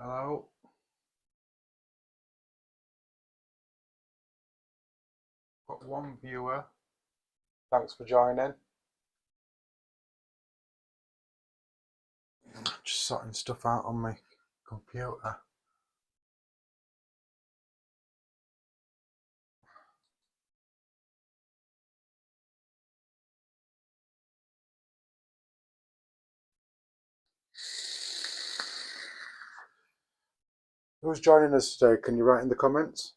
Hello. Got one viewer. Thanks for joining. Just sorting stuff out on my computer. Who's joining us today? Can you write in the comments?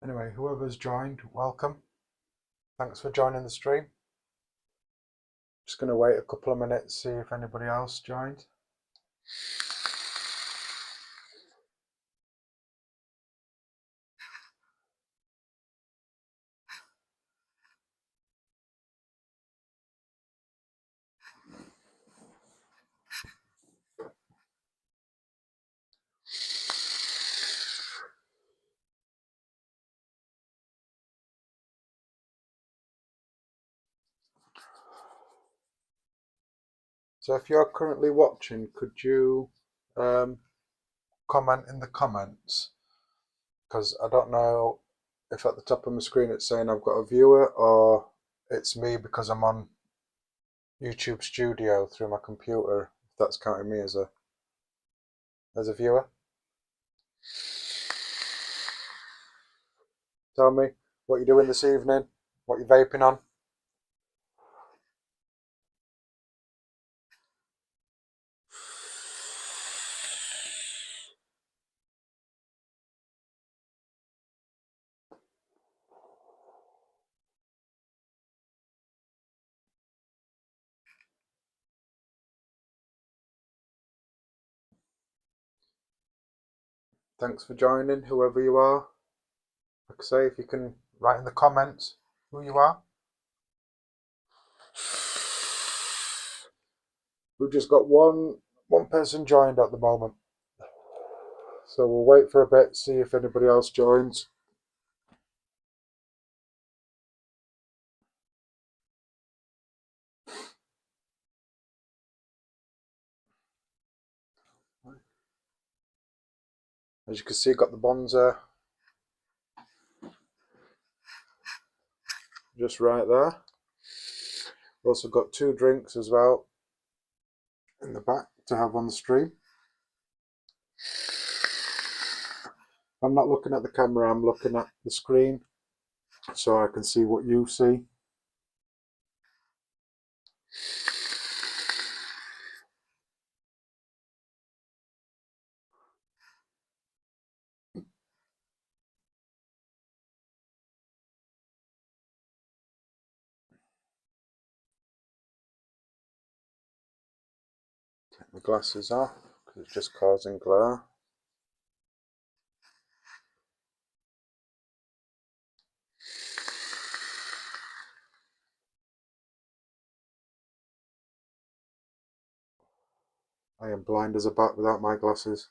Anyway, whoever's joined, welcome. Thanks for joining the stream. Just going to wait a couple of minutes, see if anybody else joined. So if you're currently watching, could you comment in the comments? Because I don't know if at the top of my screen it's saying I've got a viewer or it's me because I'm on YouTube Studio through my computer, if that's counting me as a viewer. Tell me what you're doing this evening, what you're vaping on. Thanks for joining, whoever you are. Like I say, if you can write in the comments who you are. We've just got one person joined at the moment. So we'll wait for a bit, see if anybody else joins. As you can see, got the Bonza just right there. We've also got 2 drinks as well in the back to have on the stream. I'm not looking at the camera, I'm looking at the screen so I can see what you see. Take the glasses off because it's just causing glare. I am blind as a bat without my glasses.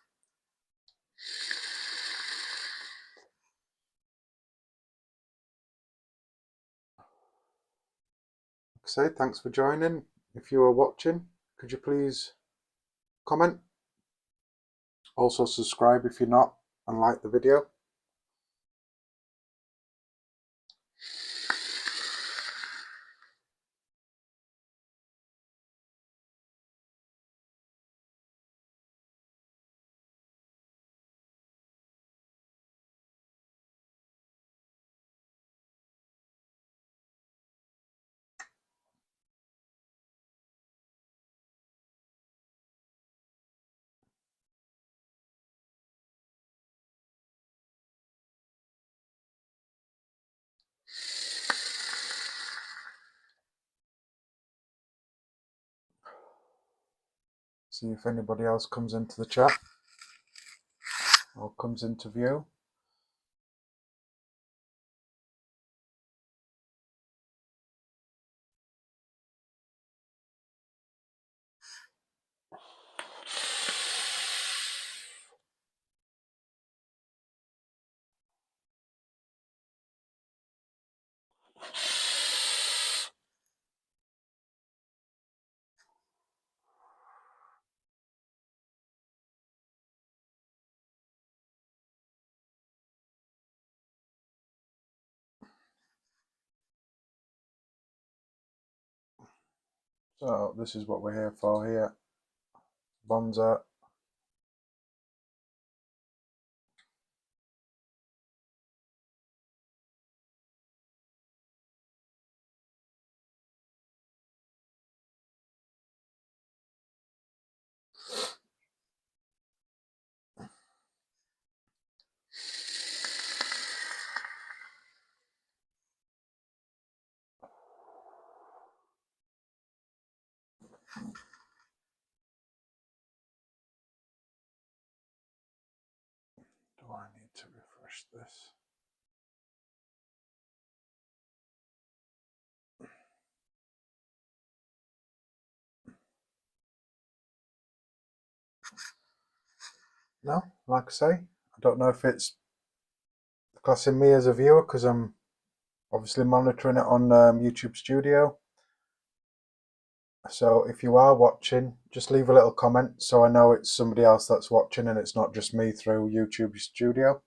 Like I say, thanks for joining. If you are watching, could you please comment? Also subscribe if you're not and like the video. See if anybody else comes into the chat or comes into view. So this is what we're here for here. Bonza. Do I need to refresh this? No, like I say, I don't know if it's classing me as a viewer because I'm obviously monitoring it on YouTube Studio. So if you are watching, just leave a little comment so I know it's somebody else that's watching and it's not just me through YouTube Studio.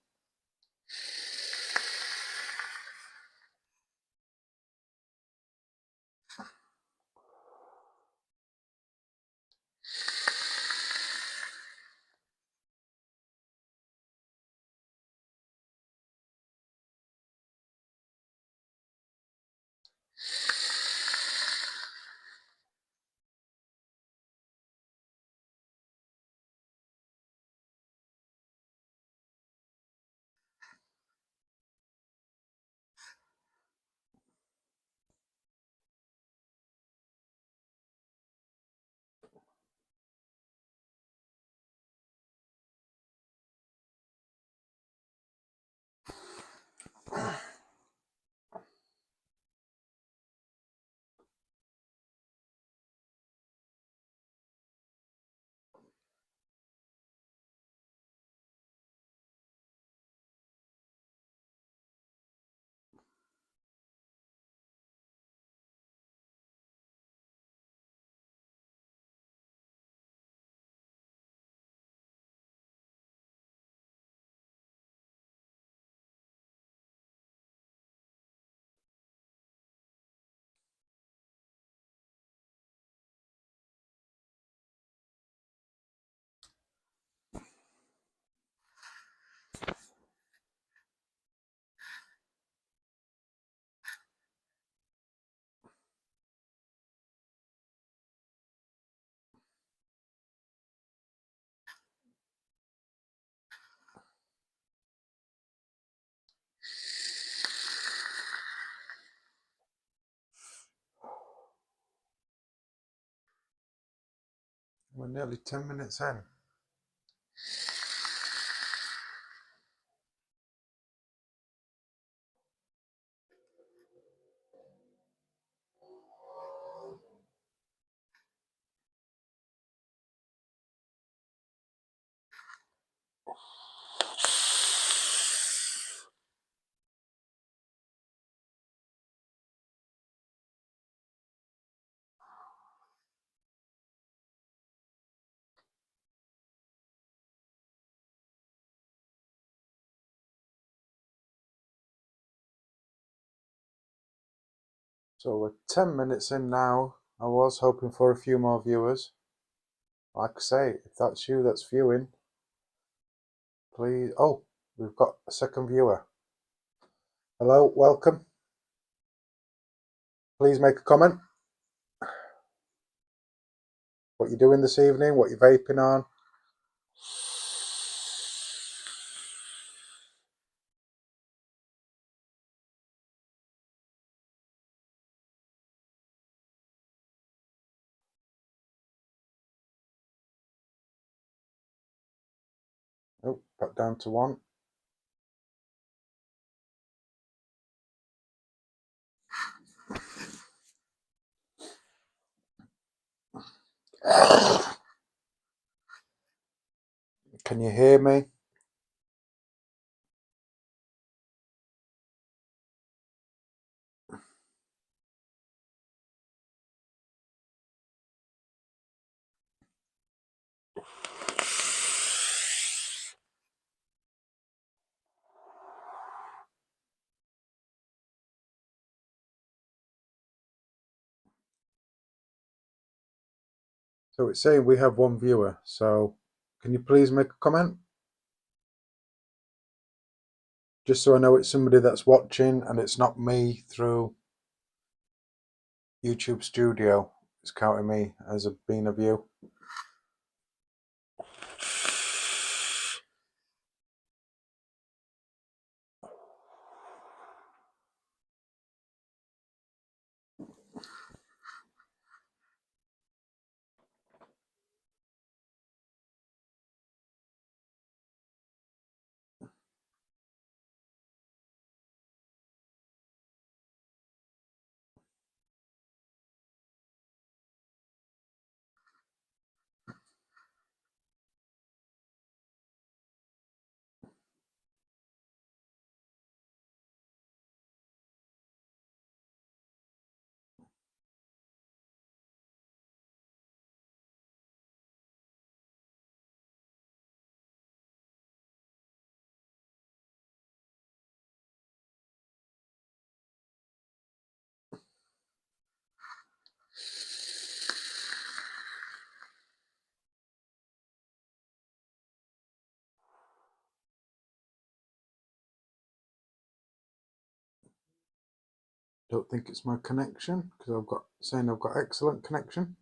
We're nearly 10 minutes in. So we're 10 minutes in now. I was hoping for a few more viewers. Like I say, if that's you that's viewing, please. Oh, we've got a second viewer. Hello, welcome. Please make a comment. What you're doing this evening, what you're vaping on. Oh, back down to 1. Can you hear me? So it's saying we have 1 viewer, so can you please make a comment? Just so I know it's somebody that's watching and it's not me through YouTube Studio. It's counting me as being a view. Don't think it's my connection because I've got excellent connection.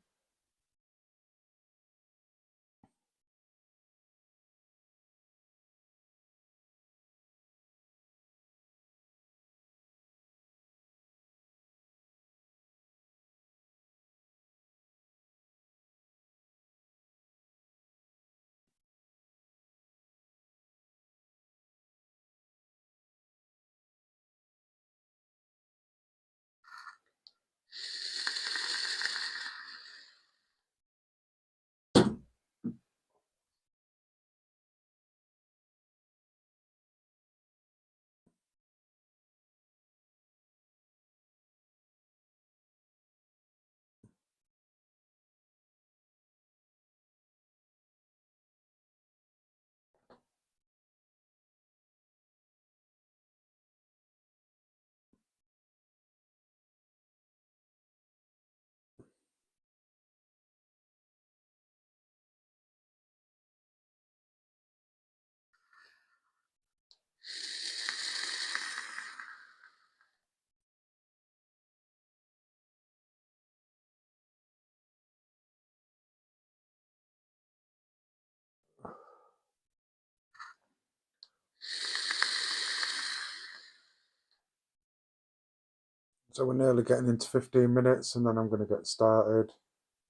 So we're nearly getting into 15 minutes and then I'm going to get started,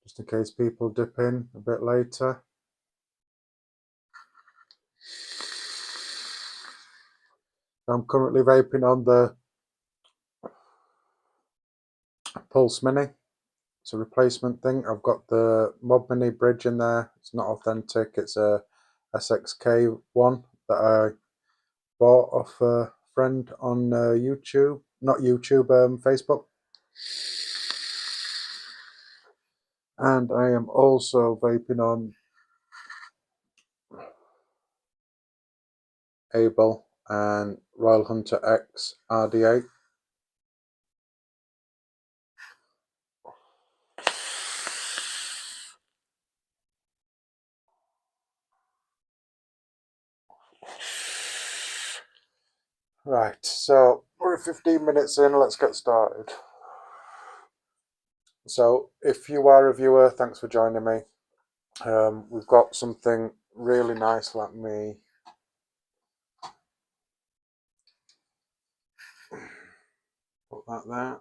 just in case people dip in a bit later. I'm currently vaping on the Pulse Mini. It's a replacement thing. I've got the Mod Mini bridge in there. It's not authentic. It's a SXK one that I bought off a friend on YouTube. Not YouTube, Facebook. And I am also vaping on Able and Royal Hunter X RDA. Right, so we're 15 minutes in, let's get started. So if you are a viewer, thanks for joining me. We've got something really nice. Let me put that there.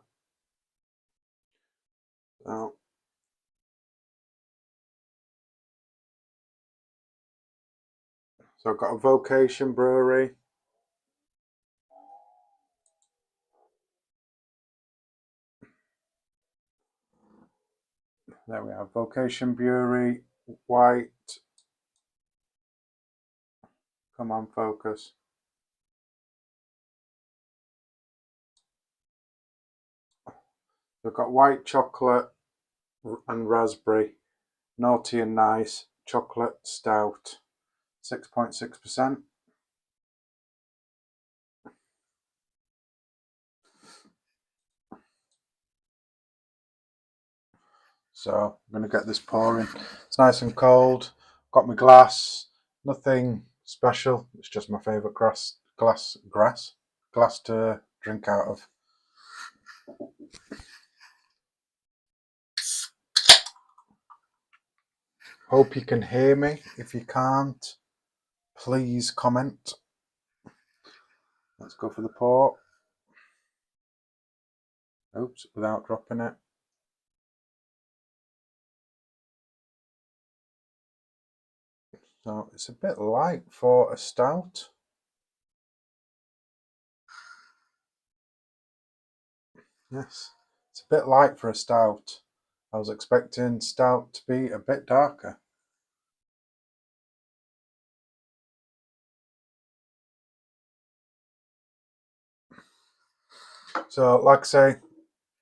So So I've got a Vocation Brewery. There we have Vocation Brewery, white. Come on, focus. We've got white chocolate and raspberry, naughty and nice chocolate stout, 6.6%. So I'm going to get this pouring. It's nice and cold. Got my glass. Nothing special. It's just my favourite glass to drink out of. Hope you can hear me. If you can't, please comment. Let's go for the pour. Oops, without dropping it. So it's a bit light for a stout. Yes, it's a bit light for a stout. I was expecting stout to be a bit darker. So, like I say,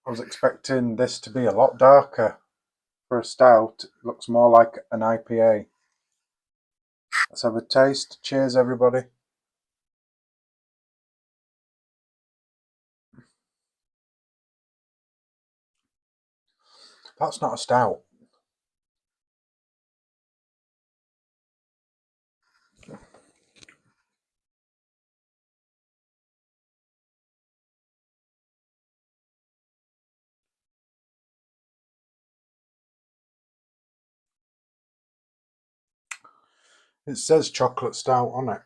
I was expecting this to be a lot darker. For a stout, it looks more like an IPA. Let's have a taste. Cheers, everybody. That's not a stout. It says chocolate stout on it.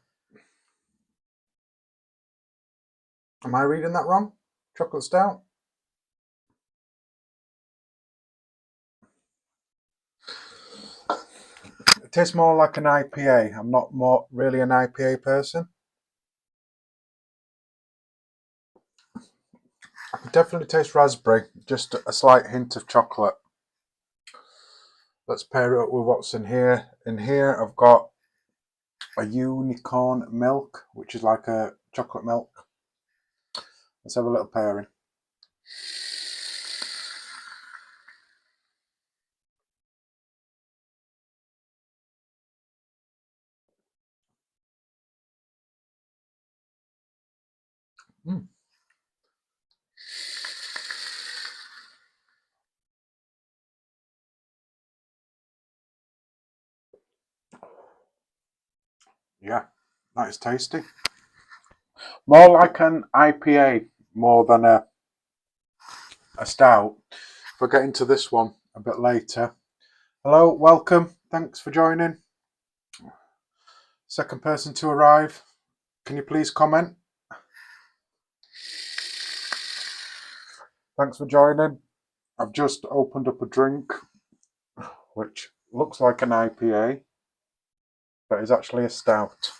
Am I reading that wrong? Chocolate stout? It tastes more like an IPA. I'm not really an IPA person. I can definitely taste raspberry, just a slight hint of chocolate. Let's pair it up with what's in here. In here I've got a unicorn milk, which is like a chocolate milk. Let's have a little pairing. Yeah, that is tasty. More like an IPA more than a stout. If I get into this one a bit later. Hello, welcome. Thanks for joining. Second person to arrive. Can you please comment? Thanks for joining. I've just opened up a drink which looks like an IPA, but is actually a stout.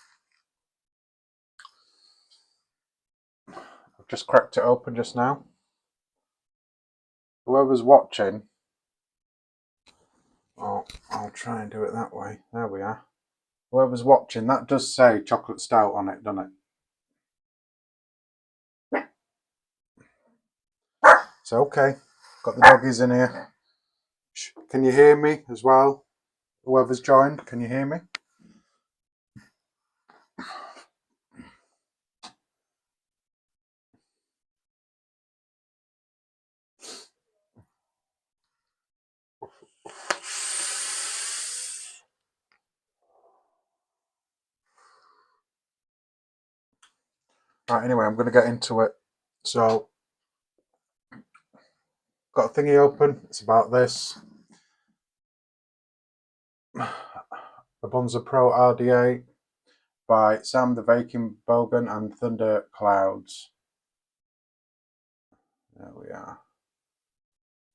I've just cracked it open just now. Whoever's watching, I'll try and do it that way. There we are. Whoever's watching, that does say chocolate stout on it, doesn't it? It's okay. Got the doggies in here. Can you hear me as well? Whoever's joined, can you hear me? Right, anyway, I'm going to get into it. So, got a thingy open. It's about this. The Bonza Pro RDA by Sam the Vacuum Bogan and Thunder Clouds. There we are.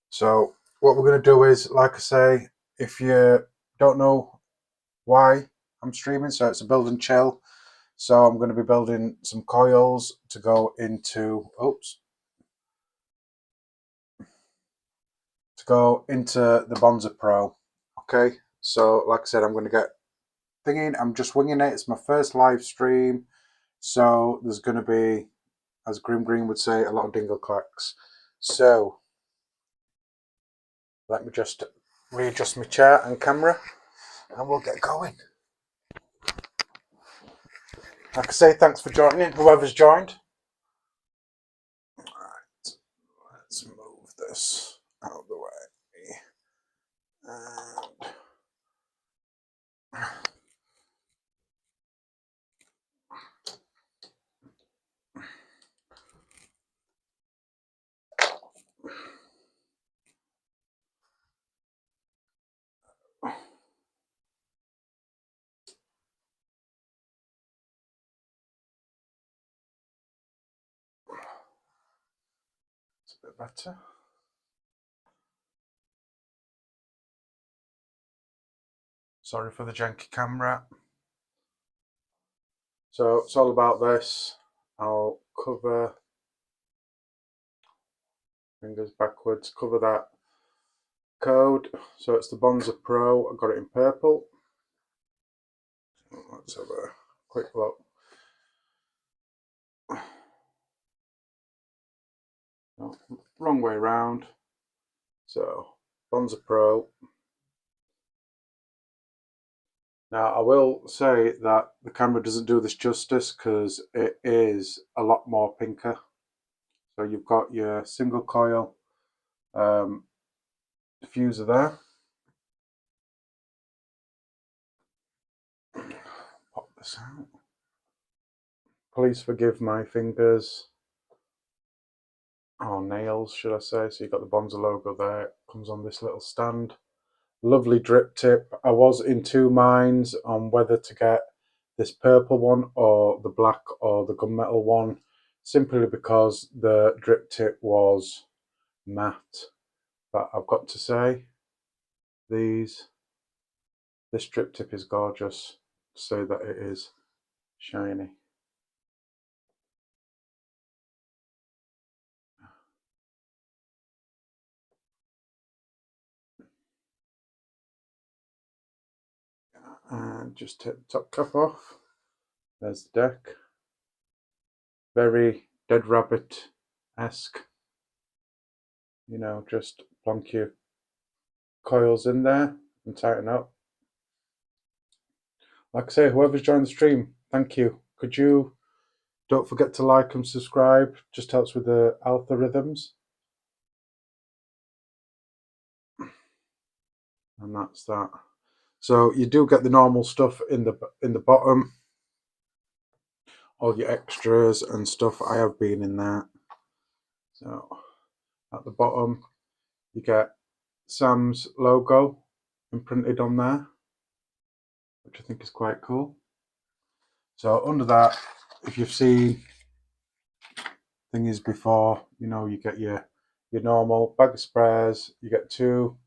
So what we're going to do is, like I say, if you don't know why I'm streaming, so it's a build and chill. So I'm going to be building some coils to go into, the Bonza Pro. Okay, so like I said, I'm going to get thinking. I'm just winging it. It's my first live stream, so there's going to be, as Grim Green would say, a lot of dingle clacks. So let me just readjust my chair and camera, and we'll get going. Like I say, thanks for joining, whoever's joined. Right, let's move this out of the way. And it's a bit better. Sorry for the janky camera. So it's all about this. I'll cover, fingers backwards, cover that code. So it's the Bonza Pro. I got it in purple. Let's have a quick look. No, wrong way around. So Bonza Pro. Now I will say that the camera doesn't do this justice because it is a lot more pinker. So you've got your single coil diffuser there. Pop this out. Please forgive my fingers, or nails should I say. So you've got the Bonza logo there. It comes on this little stand. Lovely drip tip. I was in two minds on whether to get this purple one or the black or the gunmetal one, simply because the drip tip was matte. But I've got to say, this drip tip is gorgeous, to say that it is shiny. And just take the top cap off. There's the deck. Very Dead Rabbit-esque. You know, just plonk your coils in there and tighten up. Like I say, whoever's joined the stream, thank you. Don't forget to like and subscribe, just helps with the algorithms. And that's that. So you do get the normal stuff in the bottom, all your extras and stuff. I have been in that. So at the bottom you get Sam's logo imprinted on there, which I think is quite cool. So under that, if you've seen thingies before, you know, you get your normal bag of spares. You get 2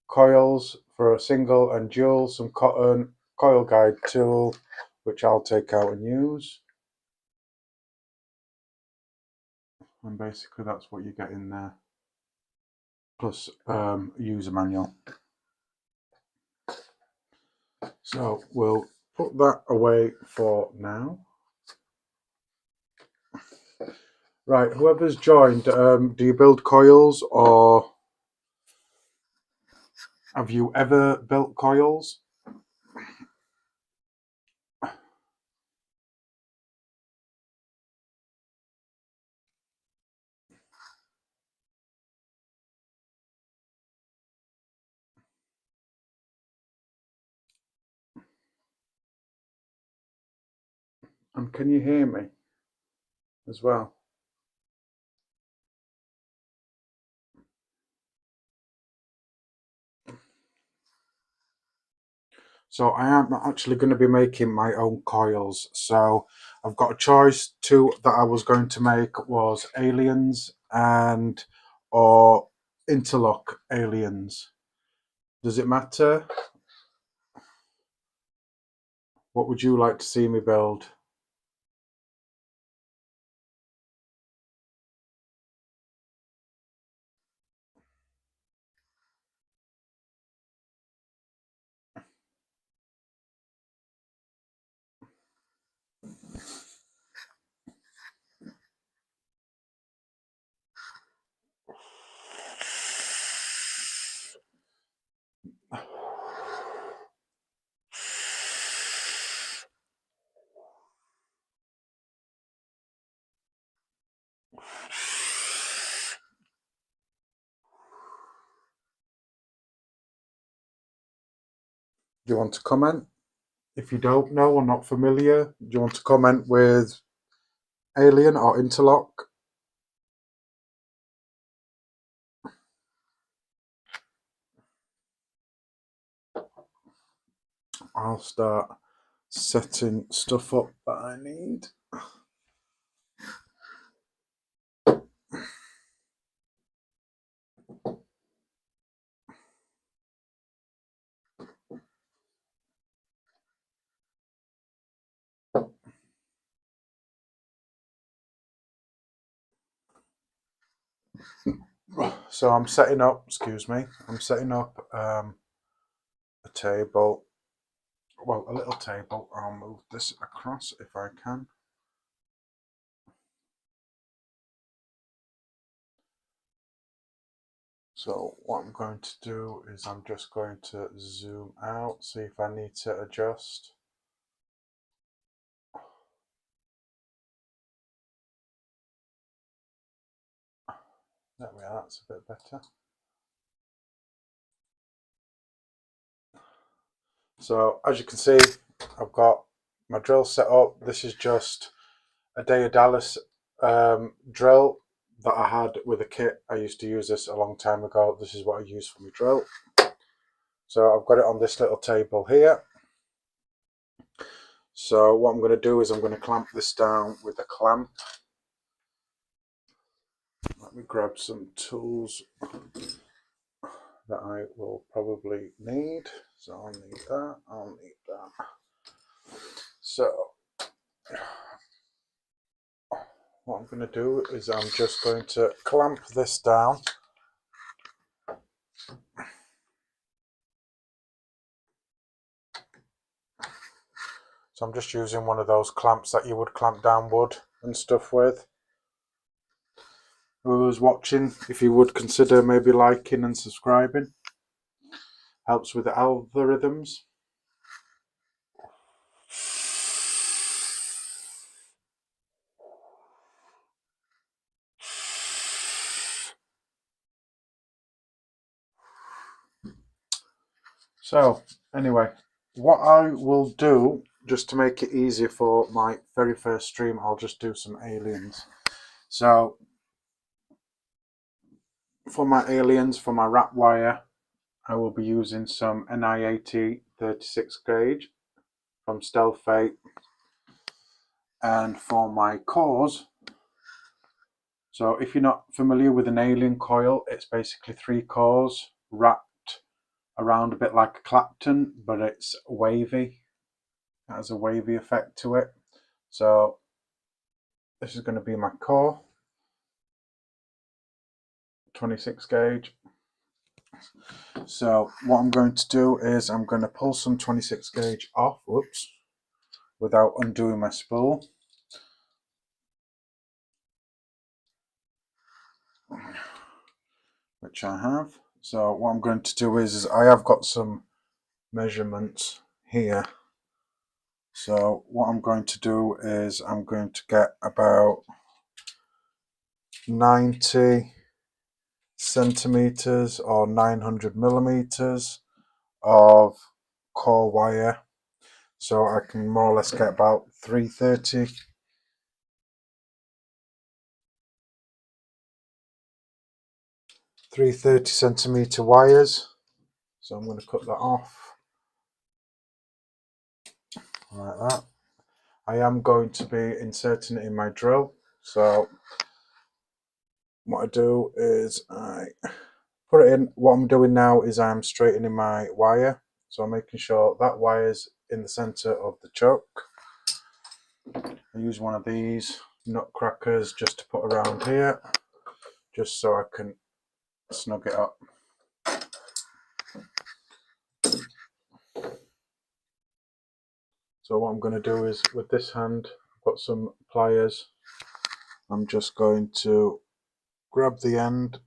coils for a single and dual, some cotton, coil guide tool, which I'll take out and use. And basically that's what you get in there, plus a user manual. So we'll put that away for now. Right, whoever's joined, do you build coils, or have you ever built coils? And can you hear me as well? So I am actually going to be making my own coils. So I've got a choice. 2 that I was going to make was aliens or interlock aliens. Does it matter? What would you like to see me build? Do you want to comment? If you don't know or not familiar, do you want to comment with alien or interlock? I'll start setting stuff up that I need. So I'm setting up, excuse me, I'm setting up a table, well, a little table. I'll move this across if I can. So what I'm going to do is I'm just going to zoom out, see if I need to adjust. There we are, that's a bit better. So as you can see, I've got my drill set up. This is just a RDA drill that I had with a kit. I used to use this a long time ago. This is what I use for my drill. So I've got it on this little table here. So what I'm going to do is I'm going to clamp this down with a clamp. Let me grab some tools that I will probably need. So I'll need that, I'll need that. So what I'm going to do is I'm just going to clamp this down. So I'm just using one of those clamps that you would clamp down wood and stuff with. Whoever's watching, if you would consider maybe liking and subscribing, helps with the algorithms. So anyway, what I will do, just to make it easier for my very first stream, I'll just do some aliens. So for my aliens, for my wrap wire, I will be using some NI80 36 gauge from Stealth Fate. And for my cores, so if you're not familiar with an alien coil, it's basically 3 cores wrapped around a bit like a Clapton, but it's wavy. It has a wavy effect to it. So this is going to be my core, 26 gauge. So what I'm going to do is I'm going to pull some 26 gauge off, whoops, without undoing my spool. Which I have. So what I'm going to do is I have got some measurements here. So what I'm going to do is I'm going to get about 90 centimeters or 900 millimeters of core wire. So I can more or less get about 330 centimeter wires. So I'm going to cut that off like that. I am going to be inserting it in my drill. So what I do is I put it in. What I'm doing now is I'm straightening my wire. So I'm making sure that wire's in the center of the chuck. I use one of these nutcrackers just to put around here, just so I can snug it up. So what I'm going to do is, with this hand, I've got some pliers. I'm just going to grab the end,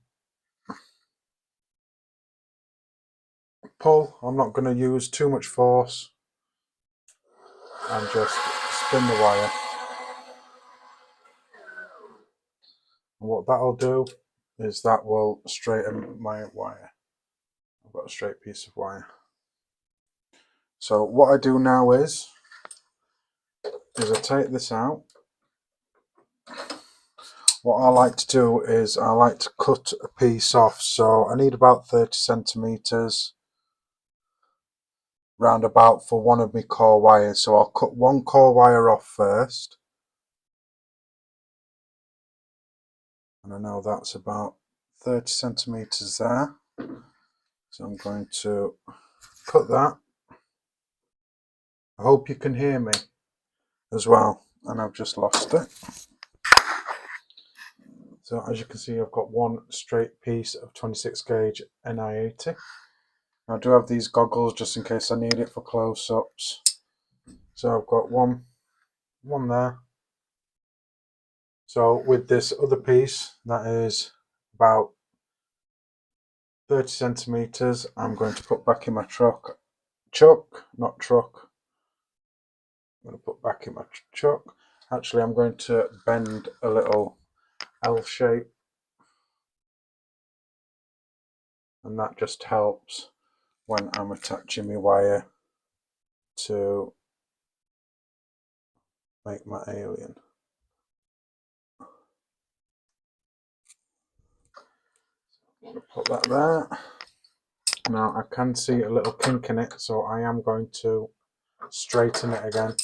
pull. I'm not going to use too much force, and just spin the wire. And what that'll do is that will straighten my wire. I've got a straight piece of wire. So what I do now is I take this out. What I like to do is I like to cut a piece off. So I need about 30 centimeters round about for one of my core wires. So I'll cut one core wire off first. And I know that's about 30 centimeters there. So I'm going to cut that. I hope you can hear me as well. And I've just lost it. So as you can see, I've got one straight piece of 26 gauge NI80. I do have these goggles just in case I need it for close-ups. So I've got one there. So with this other piece, that is about 30 centimeters, I'm going to put back in my chuck. I'm going to put back in my chuck. Actually, I'm going to bend a little L shape, and that just helps when I'm attaching my wire to make my alien. I'm going to put that there. Now I can see a little kink in it, so I am going to straighten it again.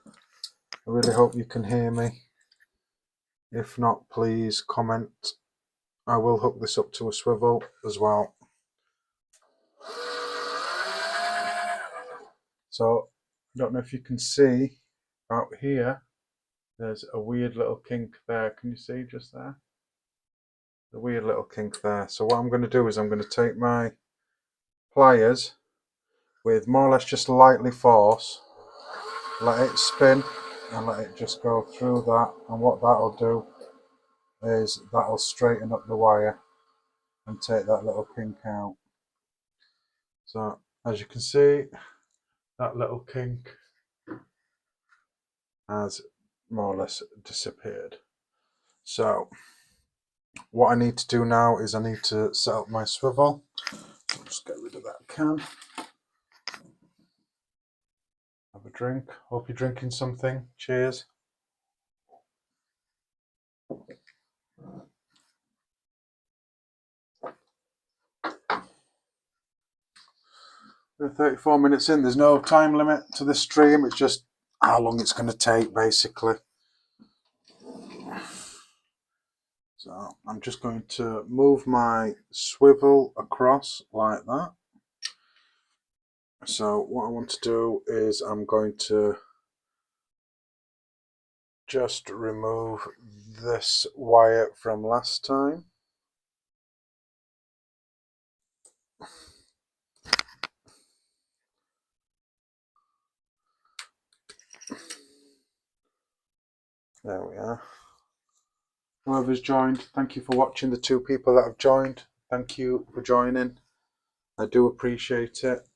I really hope you can hear me. If not, please comment. I will hook this up to a swivel as well. So I don't know if you can see out here, there's a weird little kink there. Can you see just there? The weird little kink there. So what I'm going to do is I'm going to take my pliers with more or less just lightly force, let it spin and let it just go through that, and what that'll do is that'll straighten up the wire and take that little kink out. So as you can see, that little kink has more or less disappeared. So what I need to do now is I need to set up my swivel. I'll just get rid of that can. Have a drink. Hope you're drinking something. Cheers. We're 34 minutes in. There's no time limit to this stream. It's just how long it's going to take, basically. So I'm just going to move my swivel across like that. So what I want to do is I'm going to just remove this wire from last time. There we are. Whoever's joined, thank you for watching. The 2 people that have joined, thank you for joining. I do appreciate it.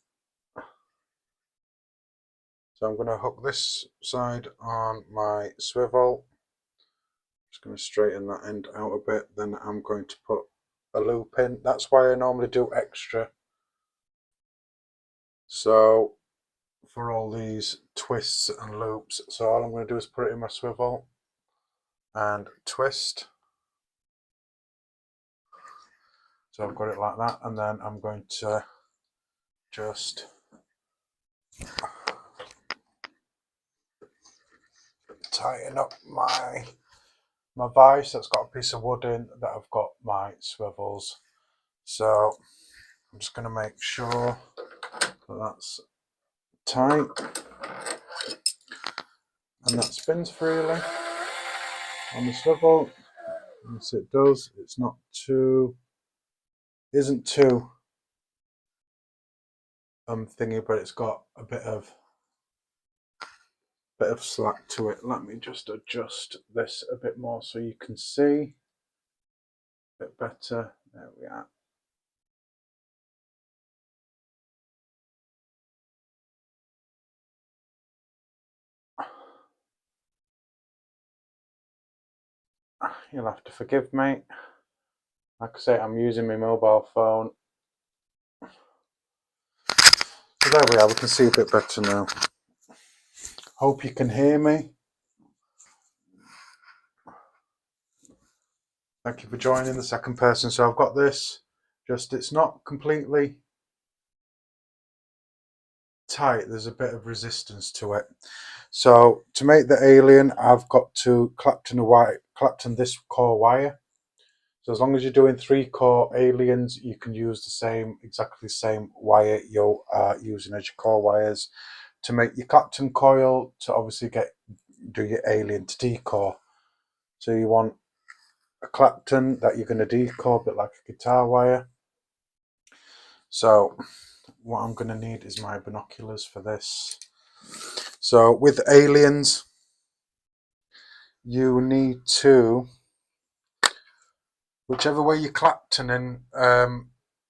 So I'm going to hook this side on my swivel. Just going to straighten that end out a bit. Then I'm going to put a loop in. That's why I normally do extra. So for all these twists and loops, so all I'm going to do is put it in my swivel and twist. So I've got it like that, and then I'm going to just tighten up my vise that's got a piece of wood in that I've got my swivels. So I'm just going to make sure So that's tight, and that spins freely on the swivel. Yes, it does. It's not too, isn't too thingy, but it's got a bit of slack to it. Let me just adjust this a bit more so you can see a bit better. There we are. You'll have to forgive me. Like I say, I'm using my mobile phone. So there we are, we can see a bit better now. Hope you can hear me. Thank you for joining the second person. So I've got this, just it's not completely tight, there's a bit of resistance to it. So to make the alien, I've got to Clapton this core wire. So as long as you're doing 3-core aliens, you can use the same, exactly the same wire you are using as your core wires to make your Clapton coil to obviously do your alien to decore. So you want a Clapton that you're going to decore a bit like a guitar wire. So what I'm going to need is my binoculars for this. So with aliens, you need to, whichever way you're Claptoning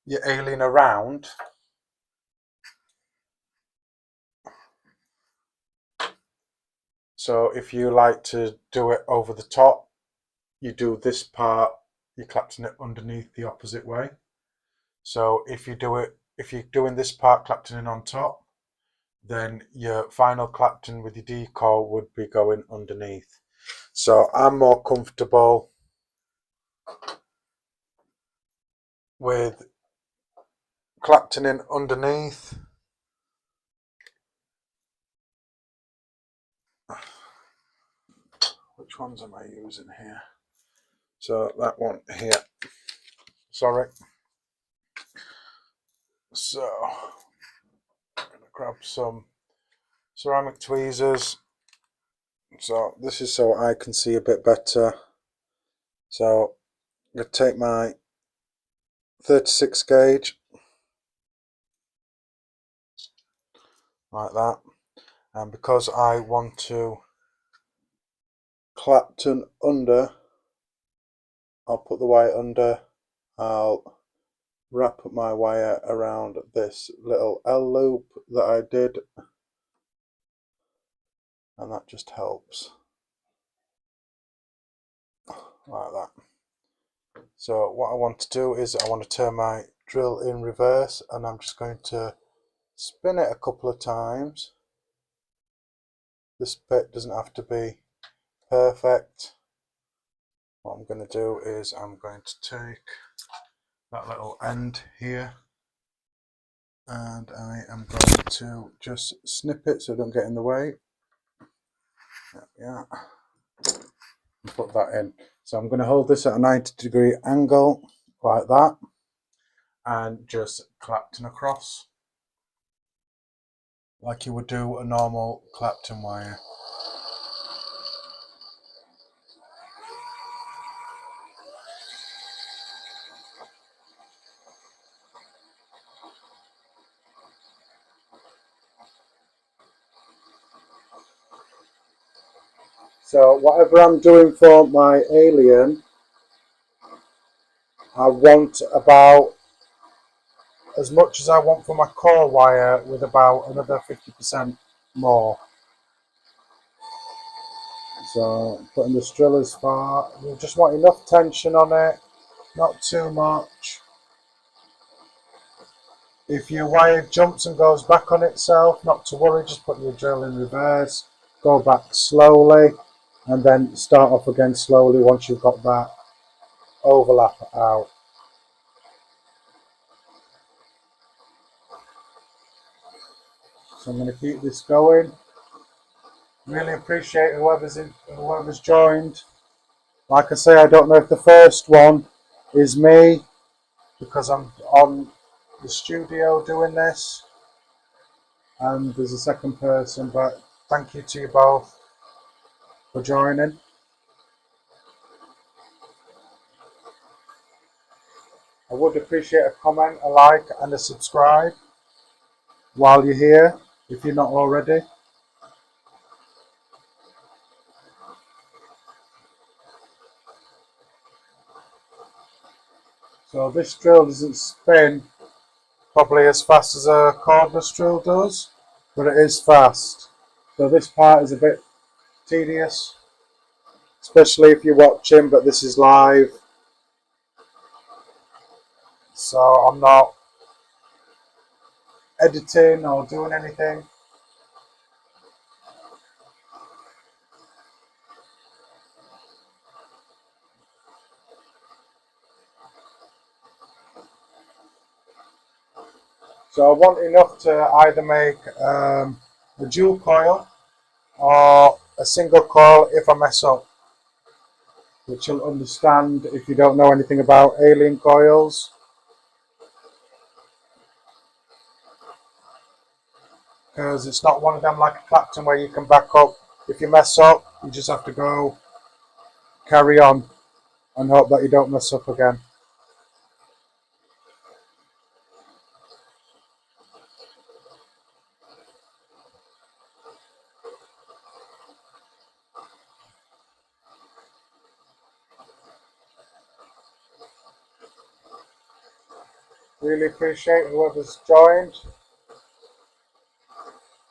your alien around, so if you like to do it over the top, you do this part, you Clapton it underneath the opposite way. So if you're doing this part Claptoning on top, then your final Clapton with your decore would be going underneath. So I'm more comfortable with Claptoning underneath. Which ones am I using here? So that one here. Sorry. So I'm going to grab some ceramic tweezers. So this is so I can see a bit better. So I'm going to take my 36 gauge like that, and because I want to Clapton under, I'll put the wire under, I'll wrap my wire around this little L loop that I did, and that just helps like that. So what I want to do is I want to turn my drill in reverse, and I'm just going to spin it a couple of times. This bit doesn't have to be perfect. What I'm going to do is I'm going to take that little end here, and I am going to just snip it so it don't get in the way. There we are. And put that in. So I'm going to hold this at a 90-degree angle like that, and just Clapton across like you would do a normal Clapton wire. So whatever I'm doing for my alien, I want about as much as I want for my core wire with about another 50% more. So putting the drill as far, you just want enough tension on it, not too much. If your wire jumps and goes back on itself, not to worry, just put your drill in reverse, go back slowly, and then start off again slowly once you've got that overlap out. So I'm going to keep this going. Really appreciate whoever's joined. Like I say, I don't know if the first one is me because I'm on the studio doing this, and there's a second person, but thank you to you both for joining. I would appreciate a comment, a like and a subscribe while you're here, if you're not already. So this drill doesn't spin probably as fast as a cordless drill does, but it is fast. So this part is a bit tedious, especially if you're watching, but this is live. So I'm not editing or doing anything. So I want enough to either make a dual coil or a single coil if I mess up, which you'll understand if you don't know anything about alien coils. Because it's not one of them like a Clapton where you can back up. If you mess up, you just have to go carry on and hope that you don't mess up again. Really appreciate whoever's joined.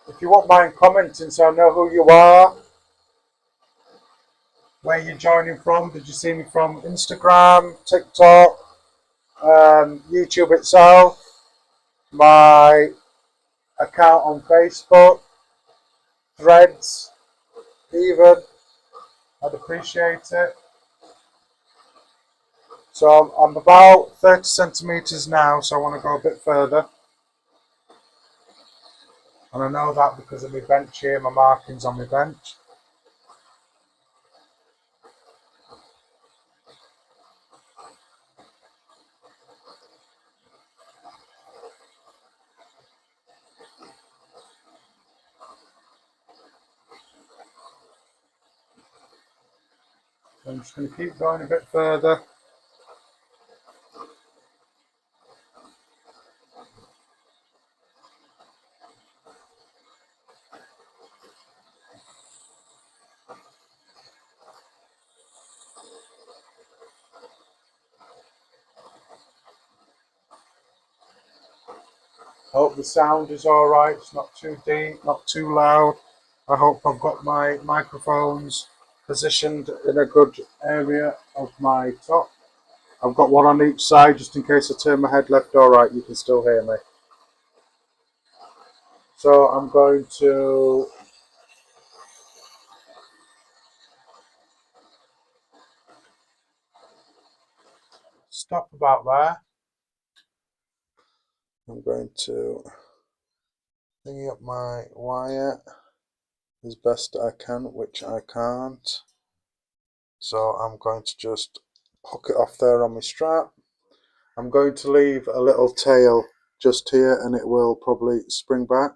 If you won't mind commenting so I know who you are, where you're joining from. Did you see me from Instagram, TikTok, YouTube itself, my account on Facebook, Threads, even? I'd appreciate it. So I'm about 30 centimeters now, so I want to go a bit further. And I know that because of my bench here, my markings on my bench. So I'm just going to keep going a bit further. I hope the sound is alright, it's not too deep, not too loud. I hope I've got my microphones positioned in a good area of my top. I've got one on each side just in case I turn my head left or right, you can still hear me. So I'm going to stop about there. I'm going to bring up my wire as best I can, which I can't. So I'm going to just hook it off there on my strap. I'm going to leave a little tail just here and it will probably spring back.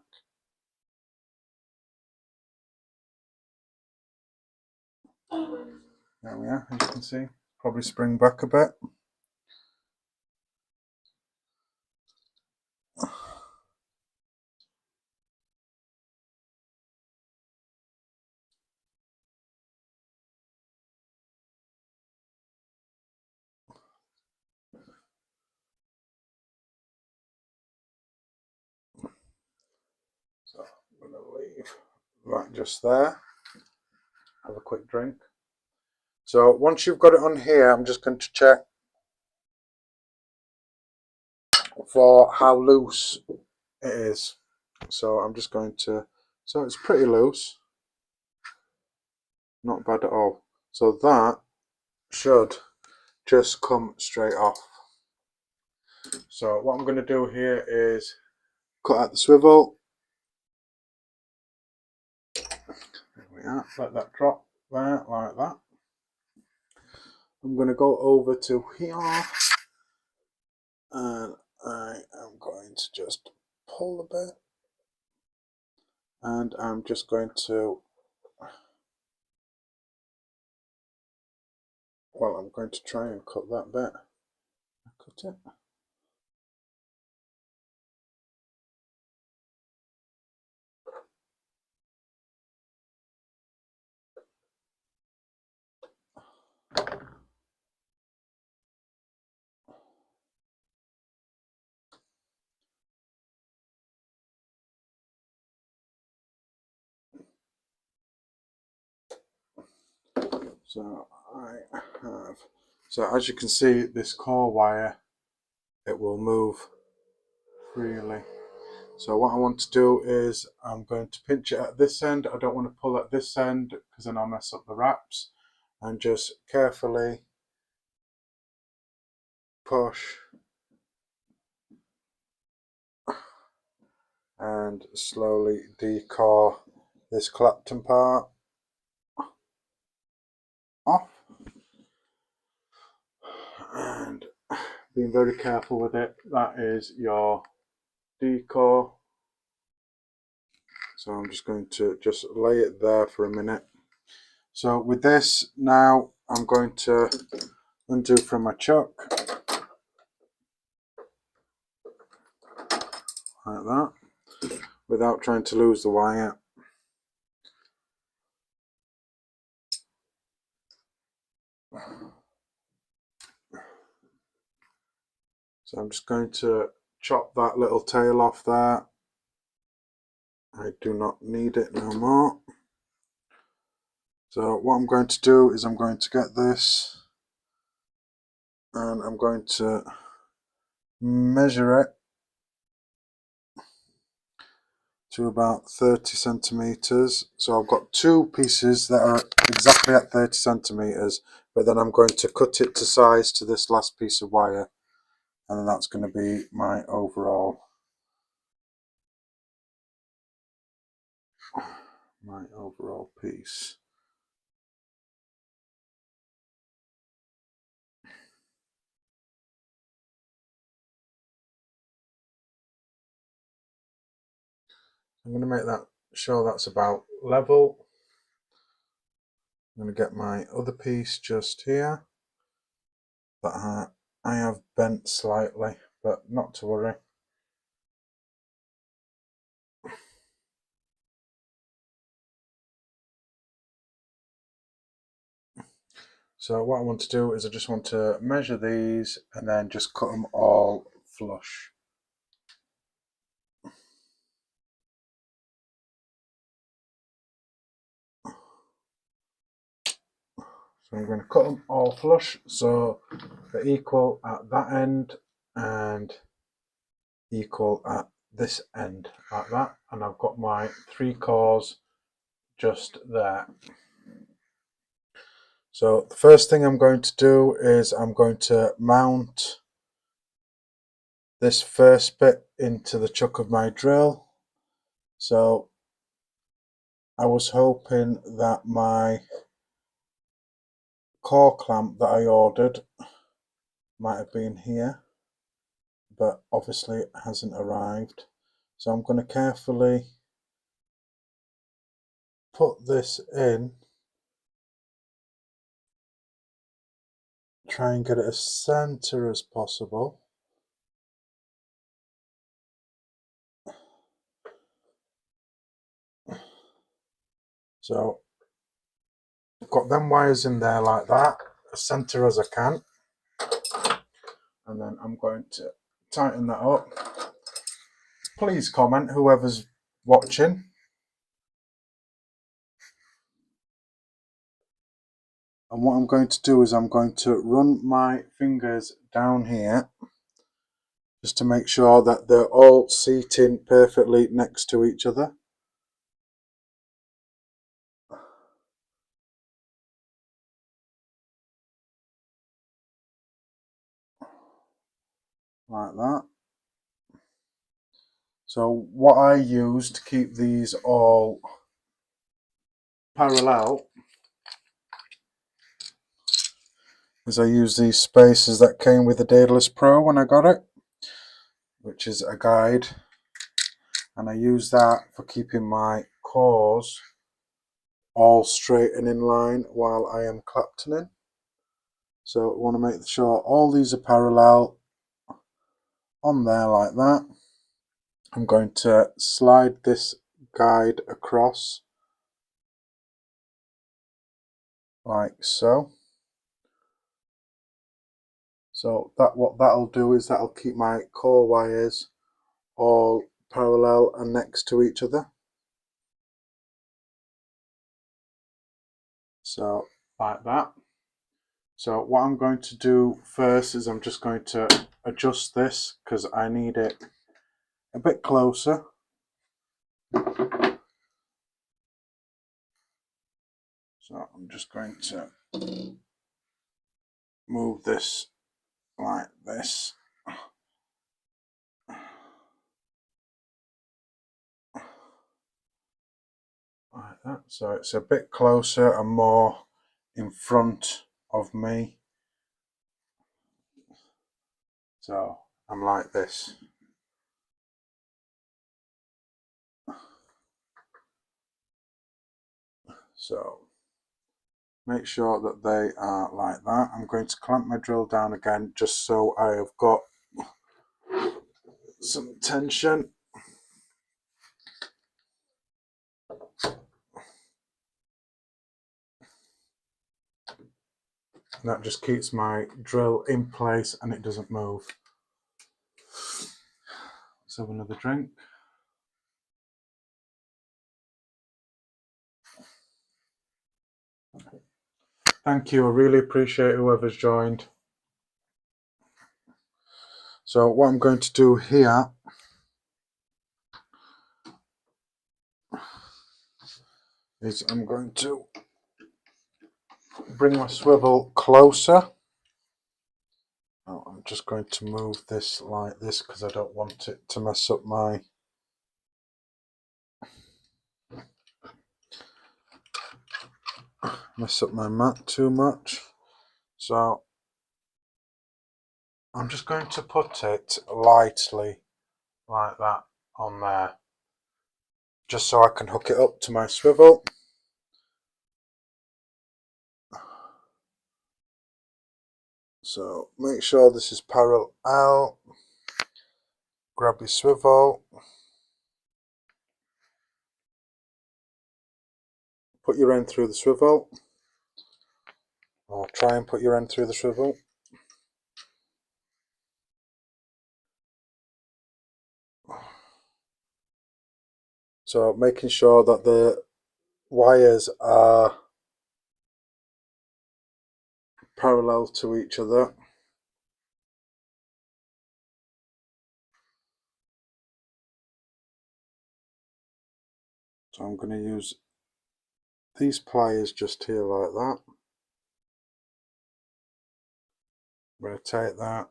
There we are, as you can see, probably spring back a bit. So I'm going to leave that just there. Have a quick drink. So once you've got it on here, I'm just going to check for how loose it is. So I'm just going to, so it's pretty loose, not bad at all. So that should just come straight off. So what I'm going to do here is cut out the swivel. There we are, let that drop there like that. I'm going to go over to here and I am going to just pull a bit and I'm just going to, well, I'm going to try and cut that bit. Cut it. So I have, so as you can see, this core wire, it will move freely. So what I want to do is I'm going to pinch it at this end. I don't want to pull at this end because then I'll mess up the wraps, and just carefully push and slowly decore this Clapton part off, and being very careful with it. That is your decore. So I'm just going to just lay it there for a minute. So with this now, I'm going to undo from my chuck like that, without trying to lose the wire. So I'm just going to chop that little tail off there. I do not need it no more. So what I'm going to do is I'm going to get this and I'm going to measure it to about 30 centimeters. So I've got two pieces that are exactly at 30 centimeters, but then I'm going to cut it to size to this last piece of wire, and then that's going to be my overall piece. I'm going to make that sure that's about level. I'm going to get my other piece just here that I have bent slightly, but not to worry. So what I want to do is I just want to measure these and then just cut them all flush. So I'm going to cut them all flush so they're equal at that end and equal at this end, like that. And I've got my 3 cores just there. So the first thing I'm going to do is I'm going to mount this first bit into the chuck of my drill. So I was hoping that my core clamp that I ordered might have been here, but obviously it hasn't arrived. So I'm going to carefully put this in, try and get it as center as possible. So I've got them wires in there like that, as center as I can, and then I'm going to tighten that up. Please comment, whoever's watching. And what I'm going to do is I'm going to run my fingers down here just to make sure that they're all seating perfectly next to each other. Like that. So what I use to keep these all parallel is I use these spacers that came with the Daedalus Pro when I got it, which is a guide, and I use that for keeping my cores all straight and in line while I am Claptoning. So I want to make sure all these are parallel on there like that. I'm going to slide this guide across like so. So what that'll do is that'll keep my core wires all parallel and next to each other. So like that. So what I'm going to do first is I'm just going to adjust this because I need it a bit closer. So I'm just going to move this like this. Like that. So it's a bit closer and more in front of me. So I'm like this. So make sure that they are like that. I'm going to clamp my drill down again just so I have got some tension. And that just keeps my drill in place and it doesn't move. Let's have another drink. Thank you, I really appreciate whoever's joined. So what I'm going to do here is I'm going to bring my swivel closer. Oh, I'm just going to move this like this because I don't want it to mess up my mat too much. So I'm just going to put it lightly like that on there, just so I can hook it up to my swivel. So make sure this is parallel. Grab your swivel. Put your end through the swivel. Or try and put your end through the swivel. So making sure that the wires are parallel to each other. So I'm going to use these pliers just here like that. I'm going to take that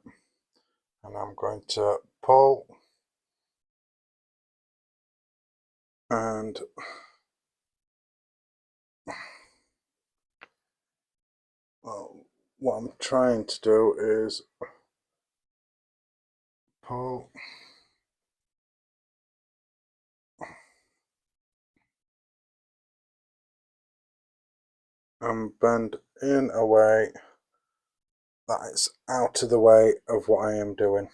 and I'm going to pull and well, what I'm trying to do is pull and bend in a way that it's out of the way of what I am doing.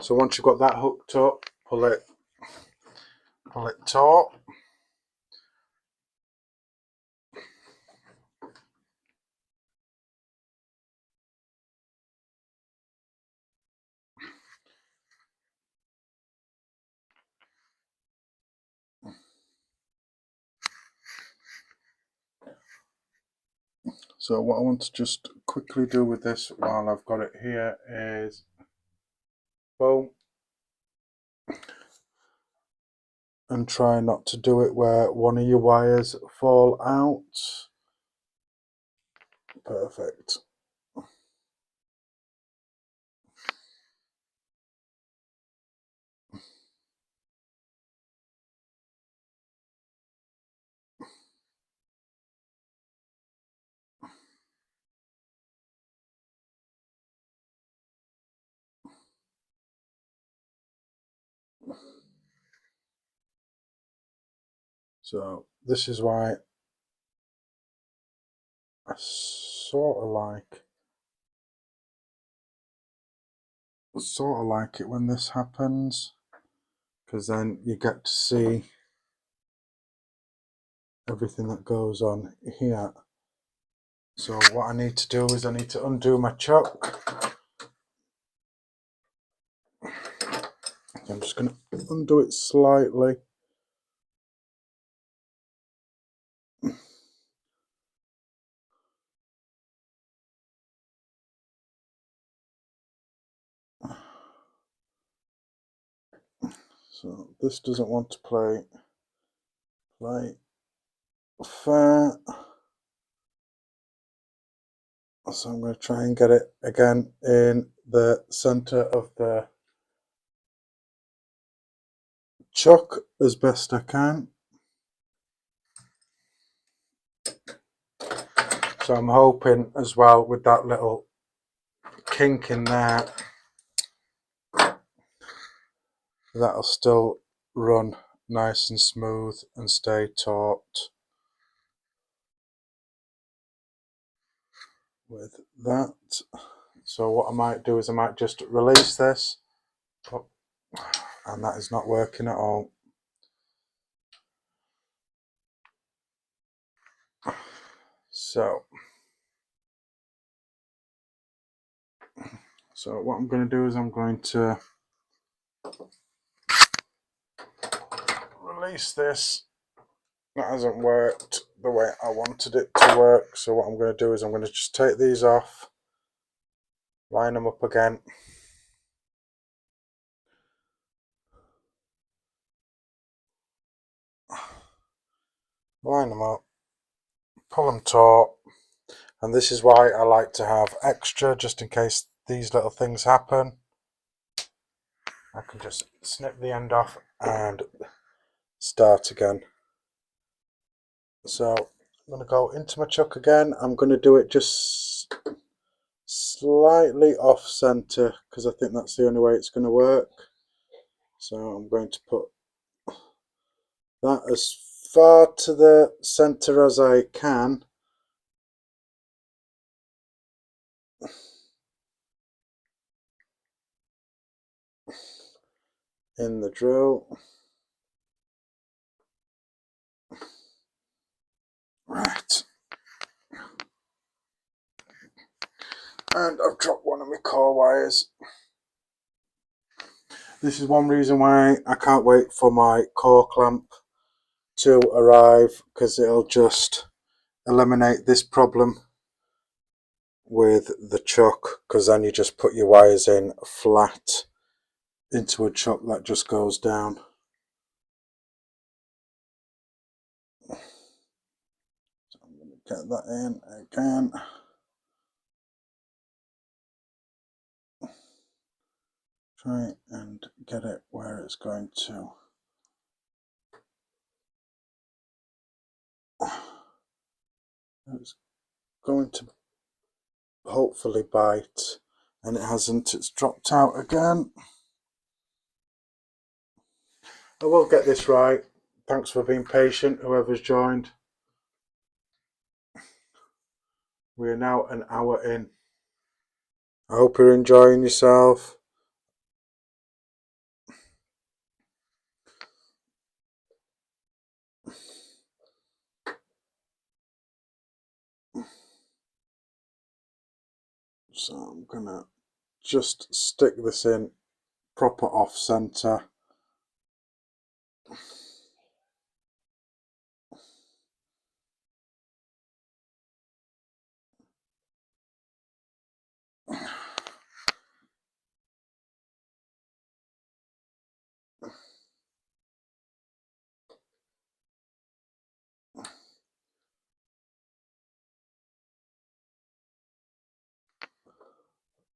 So once you've got that hooked up, pull it taut. So what I want to just quickly do with this while I've got it here is boom, and try not to do it where one of your wires fall out. Perfect. So this is why I sort of like it when this happens, because then you get to see everything that goes on here. So what I need to do is I need to undo my chuck. I'm just going to undo it slightly. So this doesn't want to play fair. So I'm going to try and get it again in the center of the chuck as best I can. So I'm hoping as well with that little kink in there, that'll still run nice and smooth and stay taut with that. So what I might do is I might just release this, and that is not working at all. So what I'm going to do is I'm going to release this. That hasn't worked the way I wanted it to work. So what I'm going to do is I'm going to just take these off, line them up again. Line them up, pull them taut, and this is why I like to have extra, just in case these little things happen. I can just snip the end off and start again. So I'm going to go into my chuck again. I'm going to do it just slightly off center because I think that's the only way it's going to work. So I'm going to put that as far to the center as I can. In the drill. Right. And I've dropped one of my core wires. This is one reason why I can't wait for my core clamp to arrive, because it'll just eliminate this problem with the chuck, because then you just put your wires in flat into a chuck that just goes down. So I'm going to get that in again. Try and get it where it's going to. It's going to hopefully bite, and it hasn't. It's dropped out again. I will get this right. Thanks for being patient, whoever's joined. We are now an hour in. I hope you're enjoying yourself. So I'm gonna just stick this in proper off center.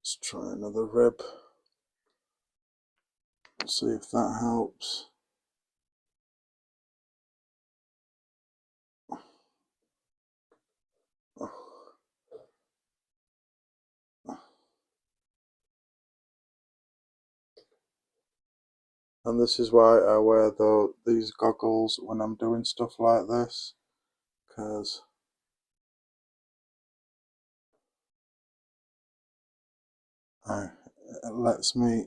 Let's try another rib. See if that helps. And this is why I wear these goggles when I'm doing stuff like this, because it lets me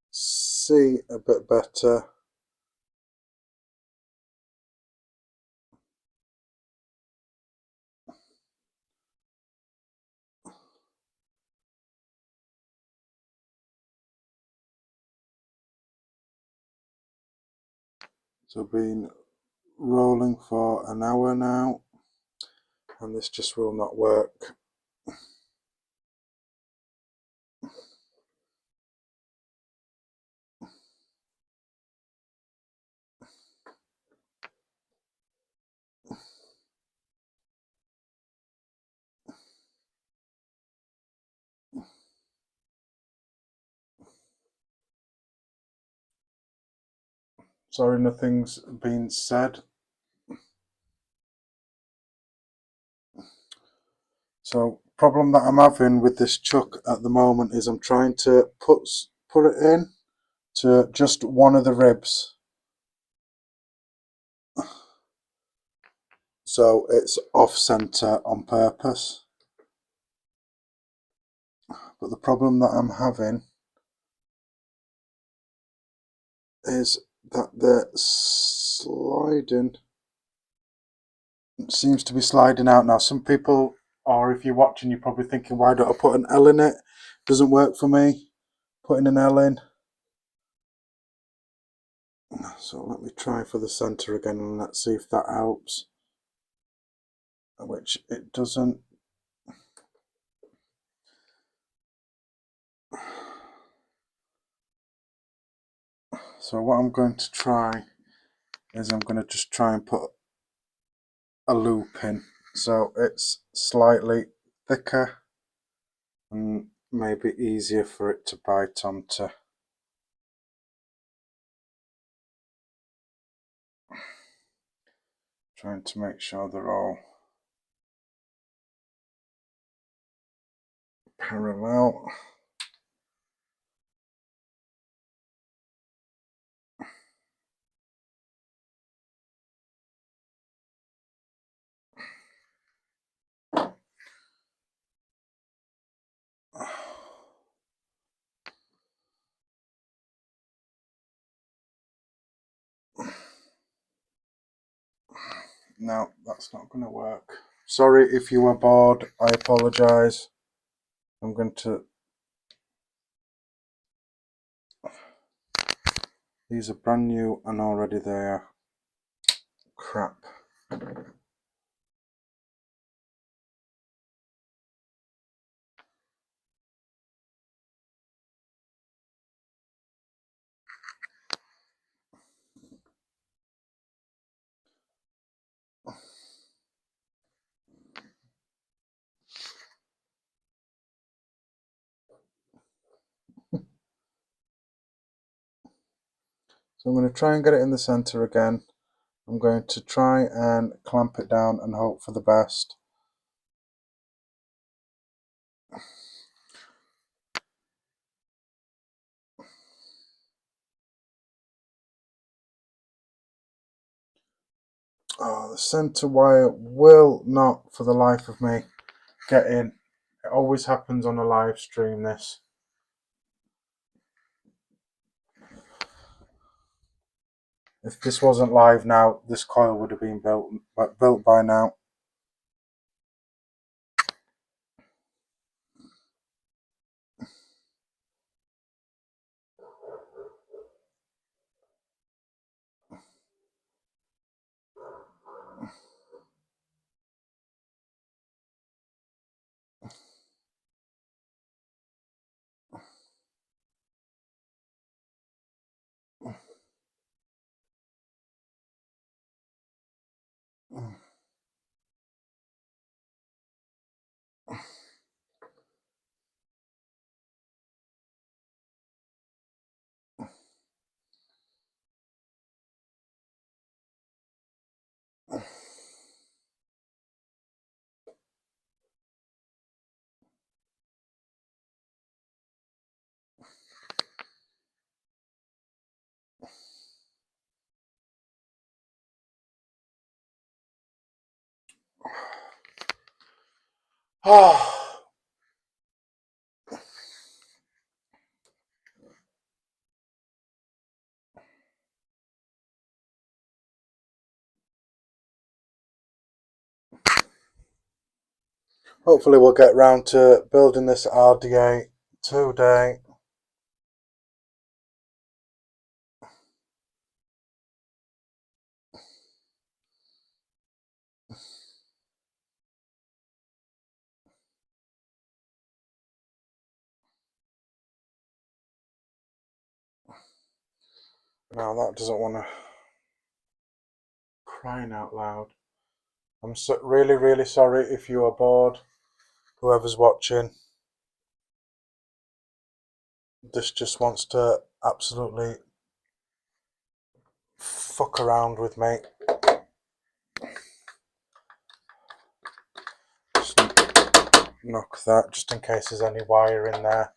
see a bit better. So I've been rolling for an hour now, and this just will not work. Sorry, nothing's been said. So, problem that I'm having with this chuck at the moment is I'm trying to put it in to just one of the ribs, so it's off center on purpose. But the problem that I'm having is that the sliding seems to be sliding out now. Some people, or if you're watching, you're probably thinking, why don't I put an L in it? Doesn't work for me putting an L in. So let me try for the center again, and let's see if that helps, which it doesn't. So what I'm going to try is I'm going to just try and put a loop in so it's slightly thicker and maybe easier for it to bite onto. Trying to make sure they're all parallel. No, that's not going to work. Sorry if you were bored, I apologise. I'm going to... These are brand new and already they are crap. So I'm going to try and get it in the centre again. I'm going to try and clamp it down and hope for the best. Oh, the centre wire will not, for the life of me, get in. It always happens on a live stream, this. If this wasn't live now, this coil would have been built by now. Hopefully we'll get round to building this RDA today. Now that doesn't want to, crying out loud. I'm so, really sorry if you are bored, whoever's watching. This just wants to absolutely fuck around with me. Just knock that just in case there's any wire in there.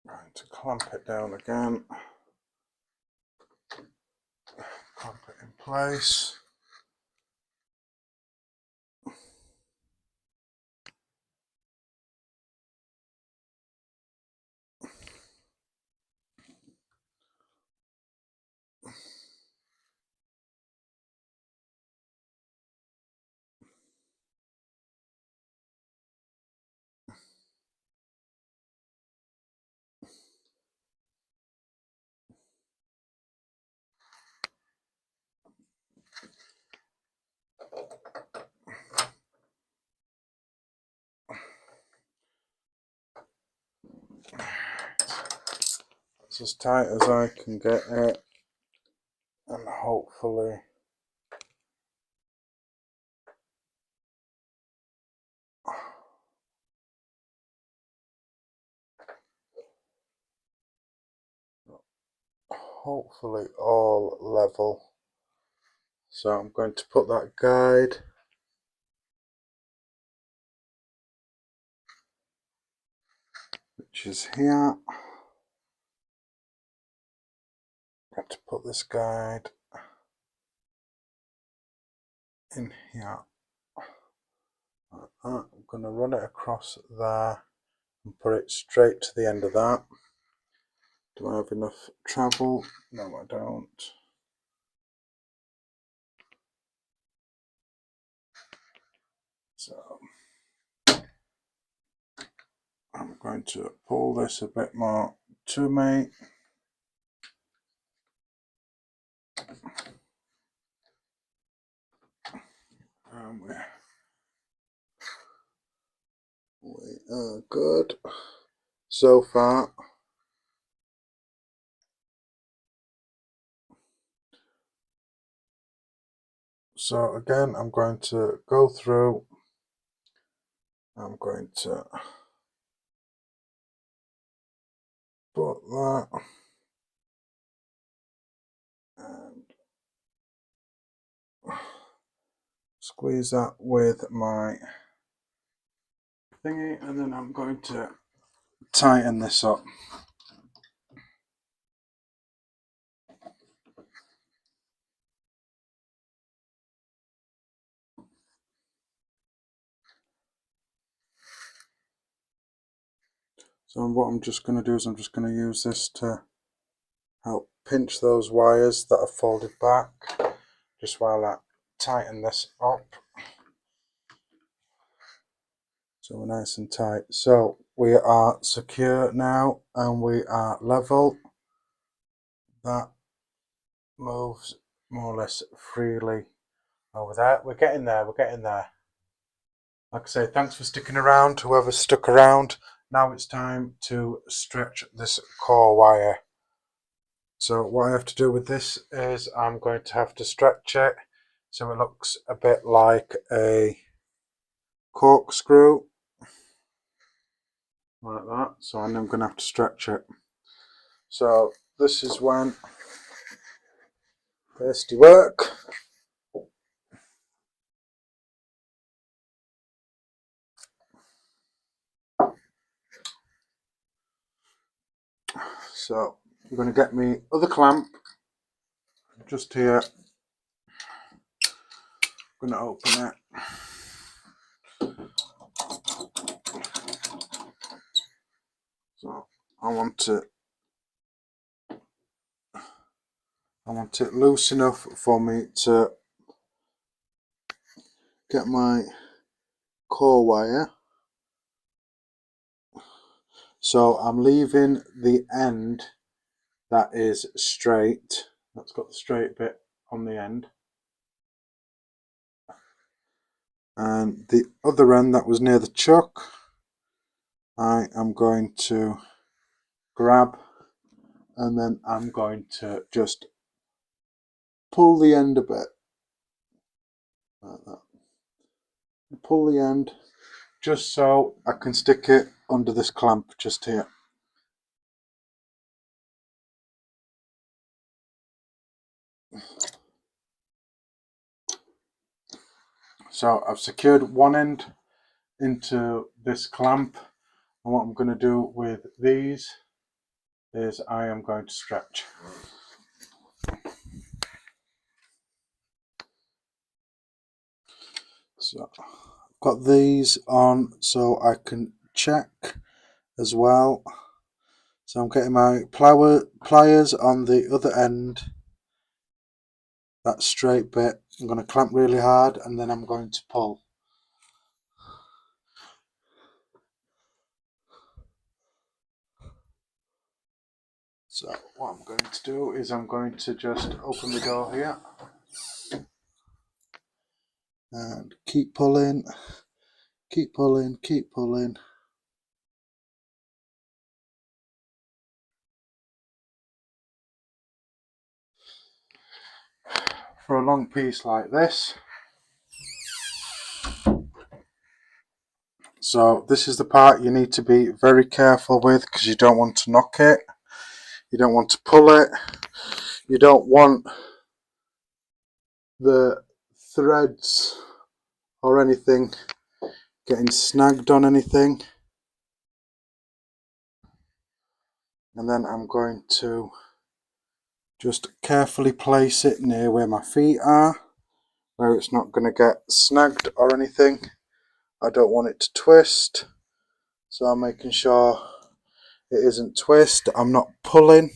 Right, to clamp it down again. Clamp it in place. It's as tight as I can get it, and hopefully all level. So I'm going to put that guide which is here. Got to put this guide in here. I'm going to run it across there and put it straight to the end of that. Do I have enough travel? No, I don't. So I'm going to pull this a bit more to me. And we are good so far. So again, I'm going to go through. I'm going to put that and squeeze that with my thingy, and then I'm going to tighten this up. So what I'm just going to do is I'm just going to use this to help pinch those wires that are folded back, just while I tighten this up. So we're nice and tight. So we are secure now and we are level. That moves more or less freely over there. We're getting there, we're getting there. Like I say, thanks for sticking around, whoever's stuck around. Now it's time to stretch this core wire. So what I have to do with this is I'm going to have to stretch it so it looks a bit like a corkscrew, like that. So I'm going to have to stretch it. So this is when thirsty work. So I'm going to get me other clamp just here, I'm going to open it. So I want it loose enough for me to get my core wire. So I'm leaving the end that is straight, that's got the straight bit on the end, and the other end that was near the chuck I am going to grab, and then I'm going to just pull the end a bit like that. Pull the end just so I can stick it under this clamp just here. So I've secured one end into this clamp, and what I'm going to do with these is I am going to stretch. So I've got these on so I can check as well. So I'm getting my pliers on the other end, that straight bit. I'm going to clamp really hard and then I'm going to pull. So what I'm going to do is I'm going to just open the door here and keep pulling, keep pulling, keep pulling. For a long piece like this. So this is the part you need to be very careful with, because you don't want to knock it, you don't want to pull it, you don't want the threads or anything getting snagged on anything. And then I'm going to just carefully place it near where my feet are, where it's not going to get snagged or anything. I don't want it to twist, so I'm making sure it isn't twist. I'm not pulling.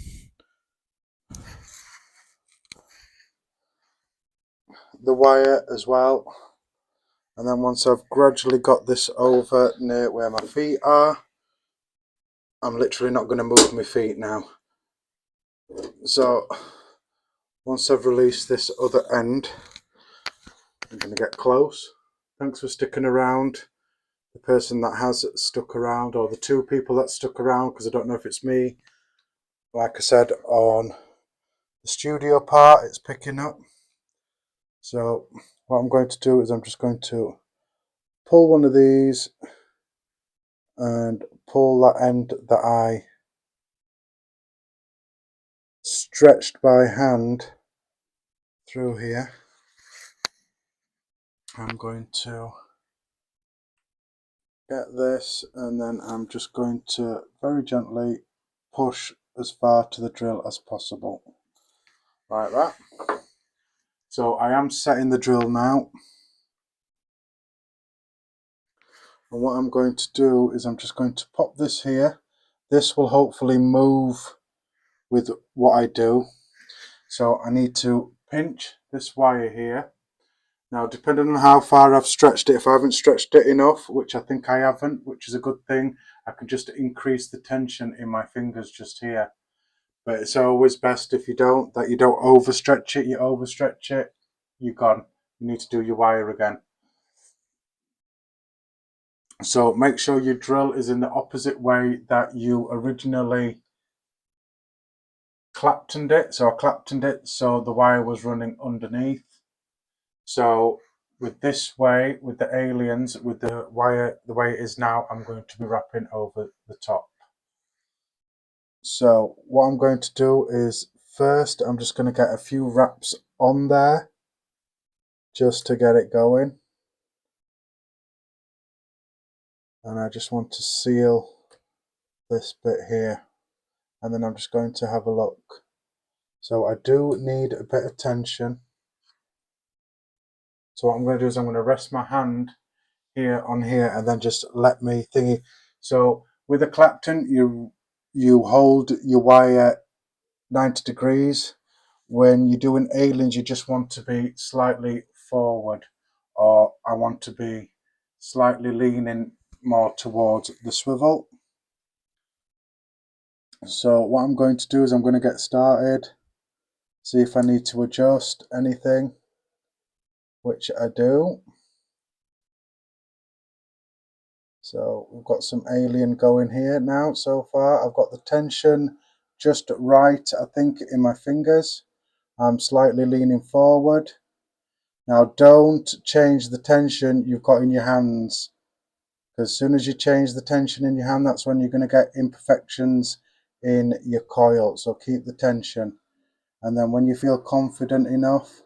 The wire as well. And then once I've gradually got this over near where my feet are, I'm literally not going to move my feet now. So once I've released this other end, I'm going to get close. Thanks for sticking around. The person that has stuck around, or the two people that stuck around, because I don't know if it's me. Like I said, on the studio part it's picking up. So what I'm going to do is I'm just going to pull one of these and pull that end that I stretched by hand through here. I'm going to get this, and then I'm just going to very gently push as far to the drill as possible, like that. So I am setting the drill now, and what I'm going to do is I'm just going to pop this here. This will hopefully move with what I do. So I need to pinch this wire here. Now, depending on how far I've stretched it, if I haven't stretched it enough, which I think I haven't, which is a good thing, I can just increase the tension in my fingers just here. But it's always best if you don't, that you don't overstretch it. You overstretch it, you're gone. You need to do your wire again. So make sure your drill is in the opposite way that you originally claptoned it. So I claptoned it so the wire was running underneath. So with this way, with the aliens, with the wire the way it is now, I'm going to be wrapping over the top. So what I'm going to do is first I'm just going to get a few wraps on there just to get it going. And I just want to seal this bit here. And then I'm just going to have a look. So I do need a bit of tension. So what I'm going to do is I'm going to rest my hand here on here and then just let me thingy. So with a Clapton, you hold your wire 90 degrees. When you're doing aliens, you just want to be slightly forward, or I want to be slightly leaning more towards the swivel. So what I'm going to do is I'm going to get started, see if I need to adjust anything, which I do. So we've got some alien going here now so far. I've got the tension just right, I think, in my fingers. I'm slightly leaning forward. Now don't change the tension you've got in your hands, because as soon as you change the tension in your hand, that's when you're going to get imperfections in your coil. So keep the tension, and then when you feel confident enough,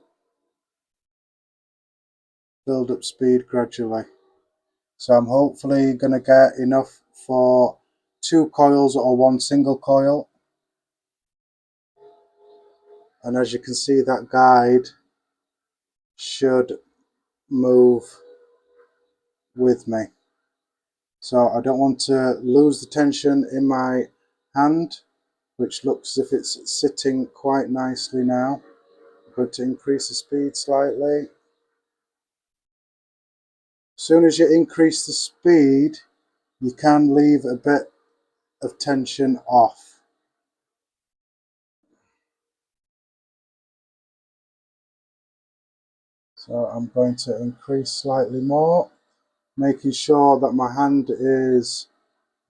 build up speed gradually. So I'm hopefully going to get enough for 2 coils or 1 single coil. And as you can see, that guide should move with me. So I don't want to lose the tension in my hand, which looks as if it's sitting quite nicely now. I'm going to increase the speed slightly. As soon as you increase the speed, you can leave a bit of tension off. So I'm going to increase slightly more, making sure that my hand is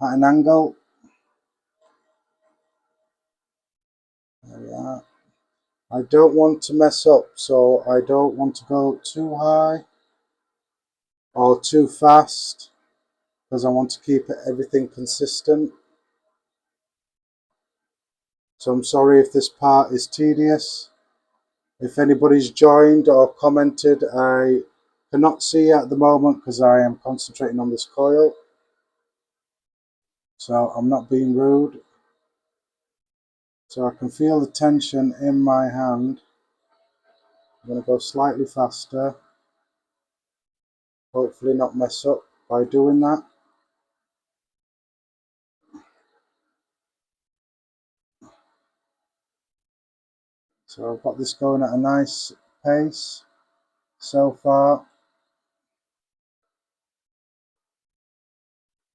at an angle. There we are. I don't want to mess up, so I don't want to go too high or too fast, because I want to keep everything consistent. So I'm sorry if this part is tedious. If anybody's joined or commented, I cannot see at the moment because I am concentrating on this coil. So I'm not being rude. So I can feel the tension in my hand. I'm going to go slightly faster. Hopefully not mess up by doing that. So I've got this going at a nice pace so far.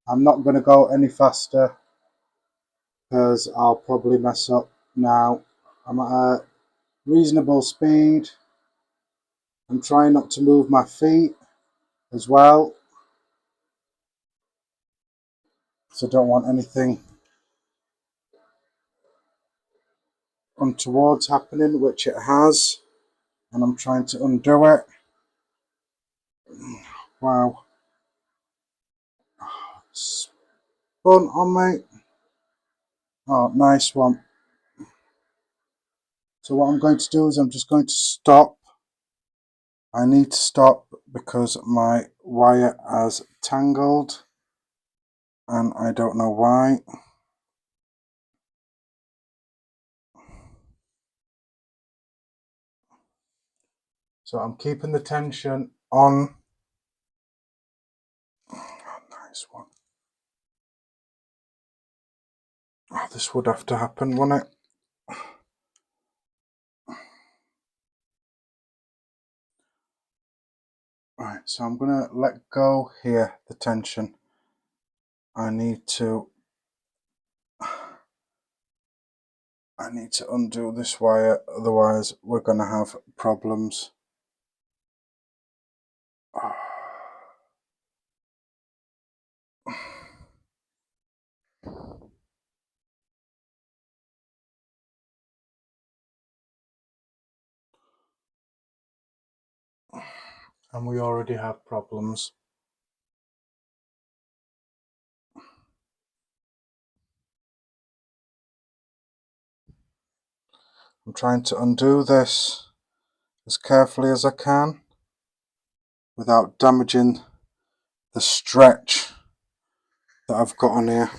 I'm not going to go any faster because I'll probably mess up now. I'm at a reasonable speed. I'm trying not to move my feet as well, so don't want anything untowards happening, which it has, and I'm trying to undo it. Wow, spun on me. Oh, nice one. So what I'm going to do is I'm just going to stop. I need to stop because my wire has tangled and I don't know why. So I'm keeping the tension on. Oh, nice one. Oh, this would have to happen, wouldn't it? Right, so I'm going to let go here, the tension. I need to undo this wire, otherwise we're going to have problems. And we already have problems. I'm trying to undo this as carefully as I can without damaging the stretch that I've got on here.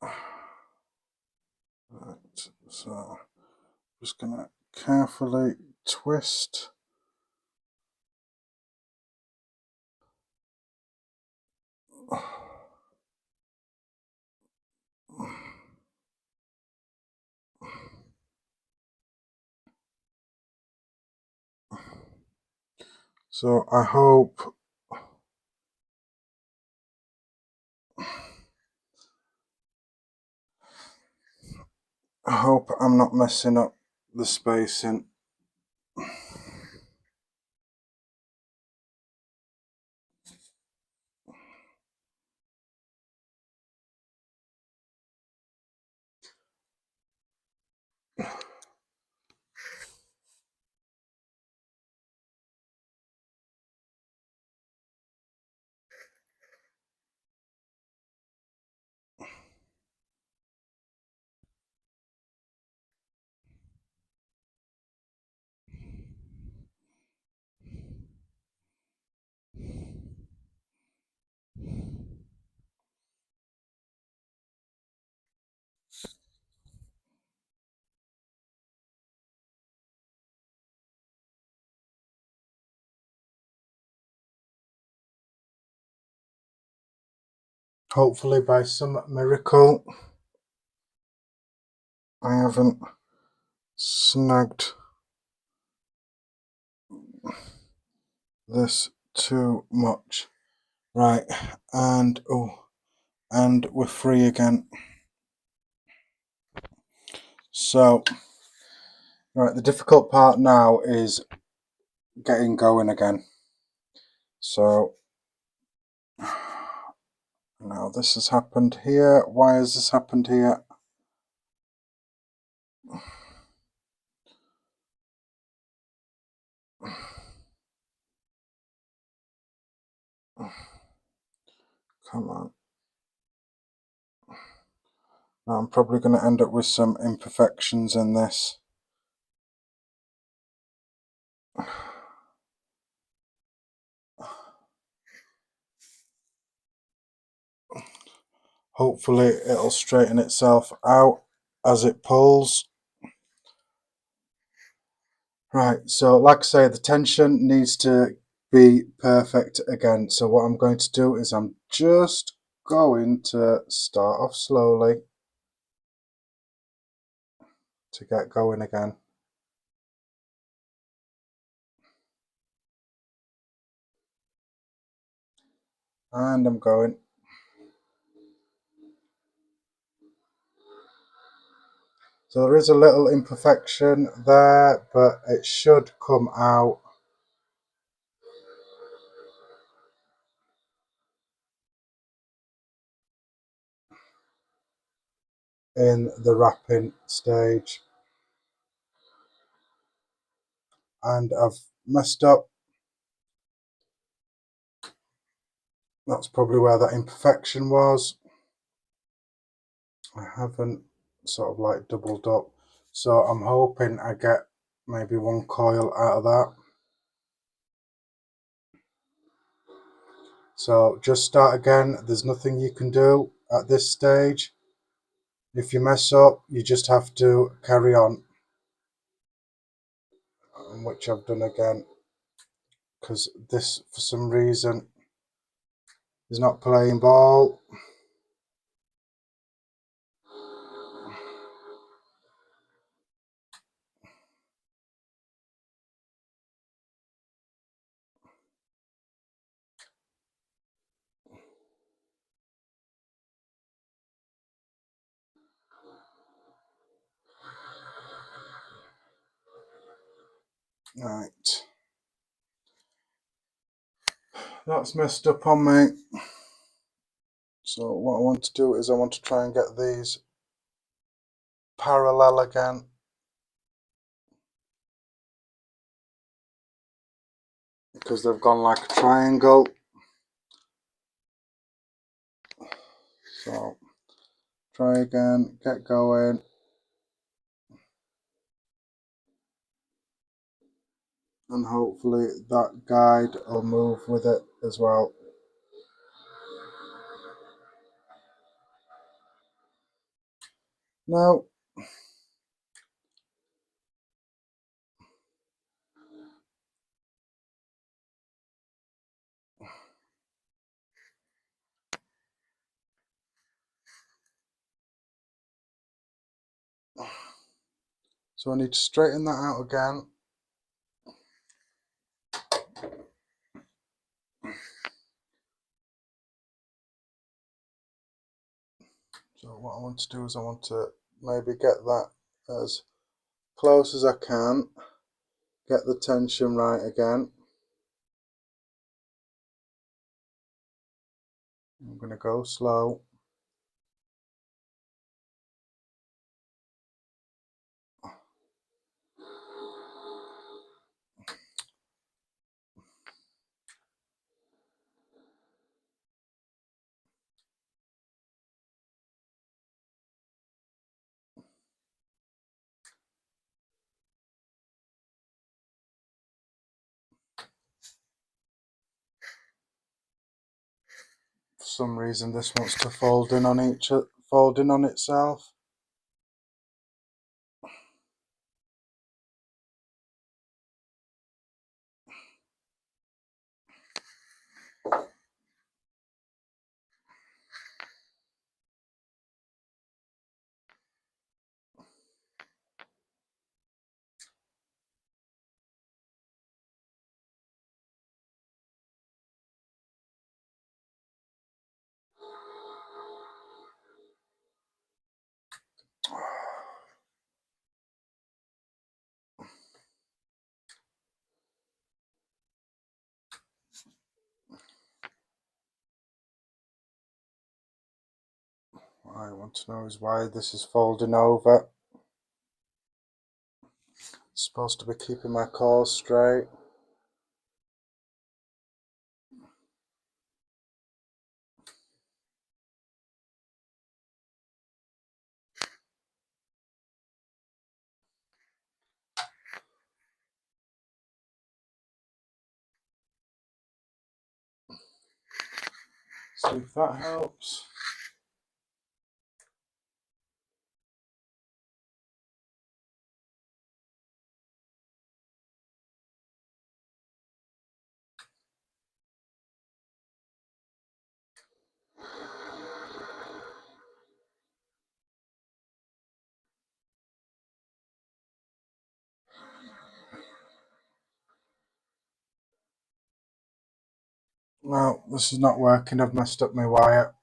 Right, so just gonna carefully twist. So I hope I'm not messing up the spacing. Hopefully by some miracle I haven't snagged this too much. Right, and and we're free again. So, right, the difficult part now is getting going again. So, now this has happened here. Why has this happened here? Come on. Now I'm probably going to end up with some imperfections in this. Hopefully it'll straighten itself out as it pulls. Right, so like I say, the tension needs to be perfect again. So what I'm going to do is I'm just going to start off slowly to get going again. And I'm going. So there is a little imperfection there, but it should come out. In the wrapping stage. And I've messed up. That's probably where that imperfection was. I haven't sort of like doubled up. So I'm hoping I get maybe one coil out of that. So just start again. There's nothing you can do at this stage. If you mess up, you just have to carry on, which I've done again, because this for some reason is not playing ball. Right, that's messed up on me. So what I want to do is I want to try and get these parallel again. Because they've gone like a triangle. So try again, get going. And hopefully that guide will move with it as well. Now, so I need to straighten that out again. So what I want to do is I want to maybe get that as close as I can, get the tension right again. I'm going to go slow. For some reason this wants to fold in on itself. What I want to know is why this is folding over. It's supposed to be keeping my coils straight. See if that helps. No, this is not working. I've messed up my wire.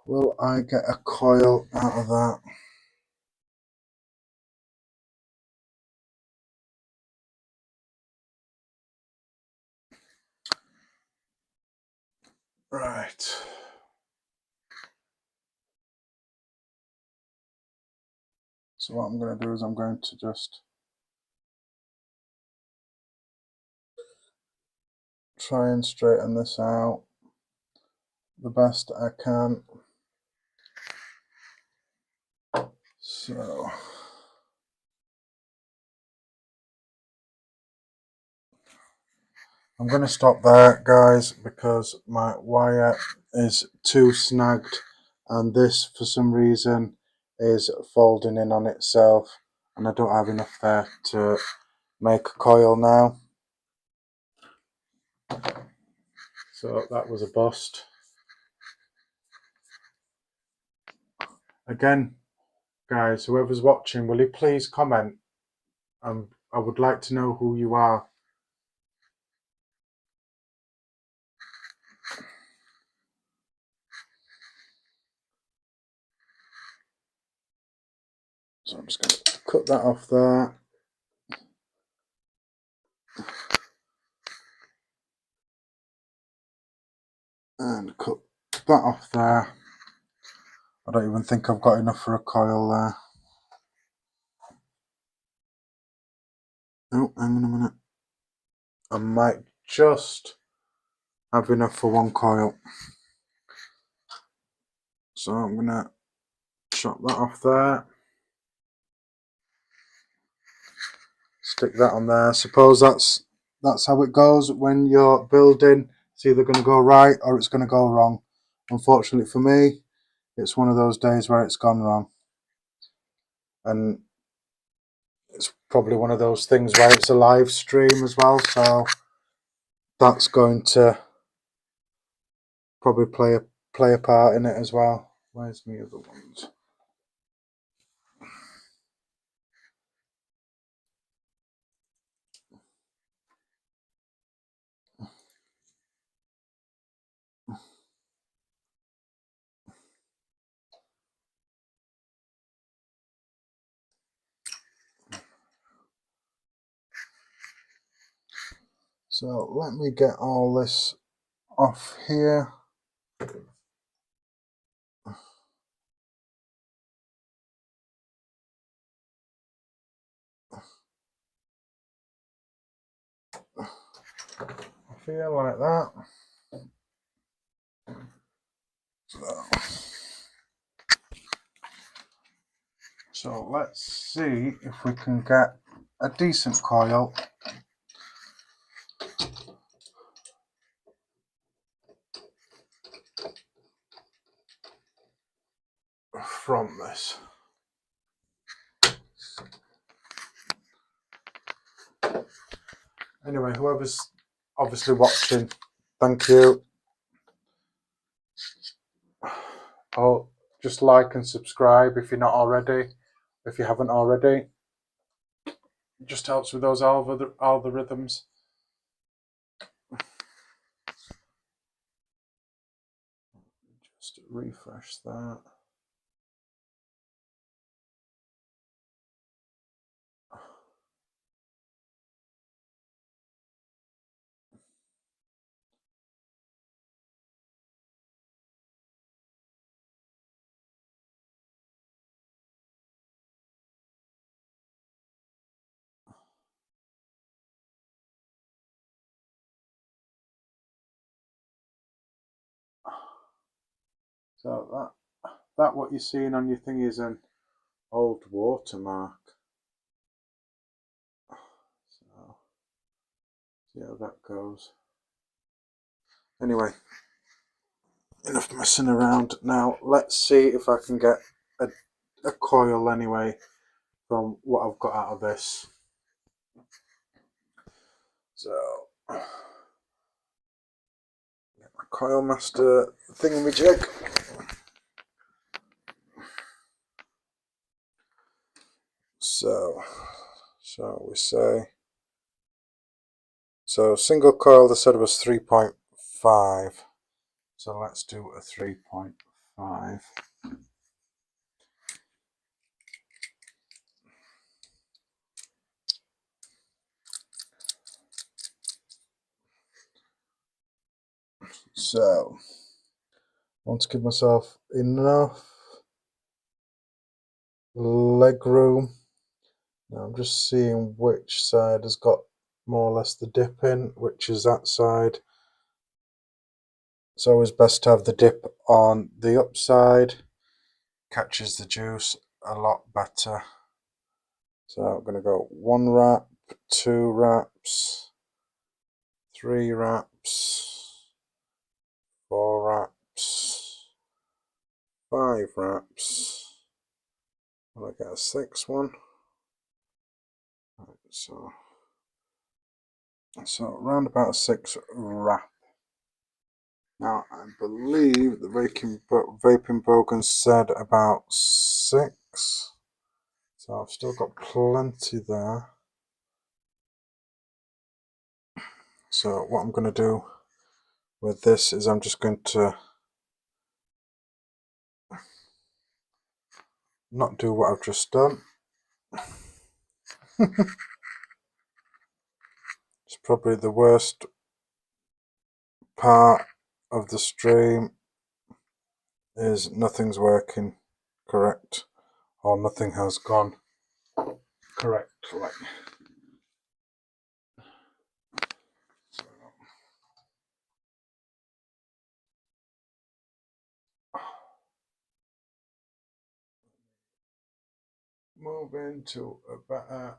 Will I get a coil out of that? Right. So what I'm going to do is I'm going to just try and straighten this out the best I can. So I'm going to stop there, guys, because my wire is too snagged and this for some reason is folding in on itself and I don't have enough there to make a coil now. So that was a bust. Again, guys, whoever's watching, will you please comment? I would like to know who you are. So I'm just going to cut that off there. And cut that off there. I don't even think I've got enough for a coil there. Oh, hang on a minute. I might just have enough for one coil. So I'm going to chop that off there. Stick that on there. Suppose that's how it goes when you're building. It's either going to go right or it's going to go wrong. Unfortunately for me, it's one of those days where it's gone wrong. And it's probably one of those things where it's a live stream as well, so that's going to probably play a part in it as well. Where's my other ones? So let me get all this off here. Off here like that. So let's see if we can get a decent coil from this. Anyway, whoever's obviously watching, thank you. Oh, just like and subscribe if you're not already. If you haven't already, it just helps with those algorithms. Just refresh that. So that what you're seeing on your thing is an old watermark. So see how that goes. Anyway, enough messing around. Now let's see if I can get a coil anyway from what I've got out of this. So get my coil master thingamajig. So we say, so single coil they said was 3.5, so let's do a 3.5. So I want to give myself enough leg room. Now I'm just seeing which side has got more or less the dip in, which is that side. It's always best to have the dip on the upside, catches the juice a lot better. So I'm going to go 1 wrap, 2 wraps, 3 wraps, 4 wraps, 5 wraps. Will I get a 6th one? Right, so around about a 6 wrap. Now I believe the vaping Bogan said about 6. So I've still got plenty there. So what I'm going to do with this is I'm just going to not do what I've just done. It's probably the worst part of the stream, is nothing's working correct, or nothing has gone correctly. Move into a better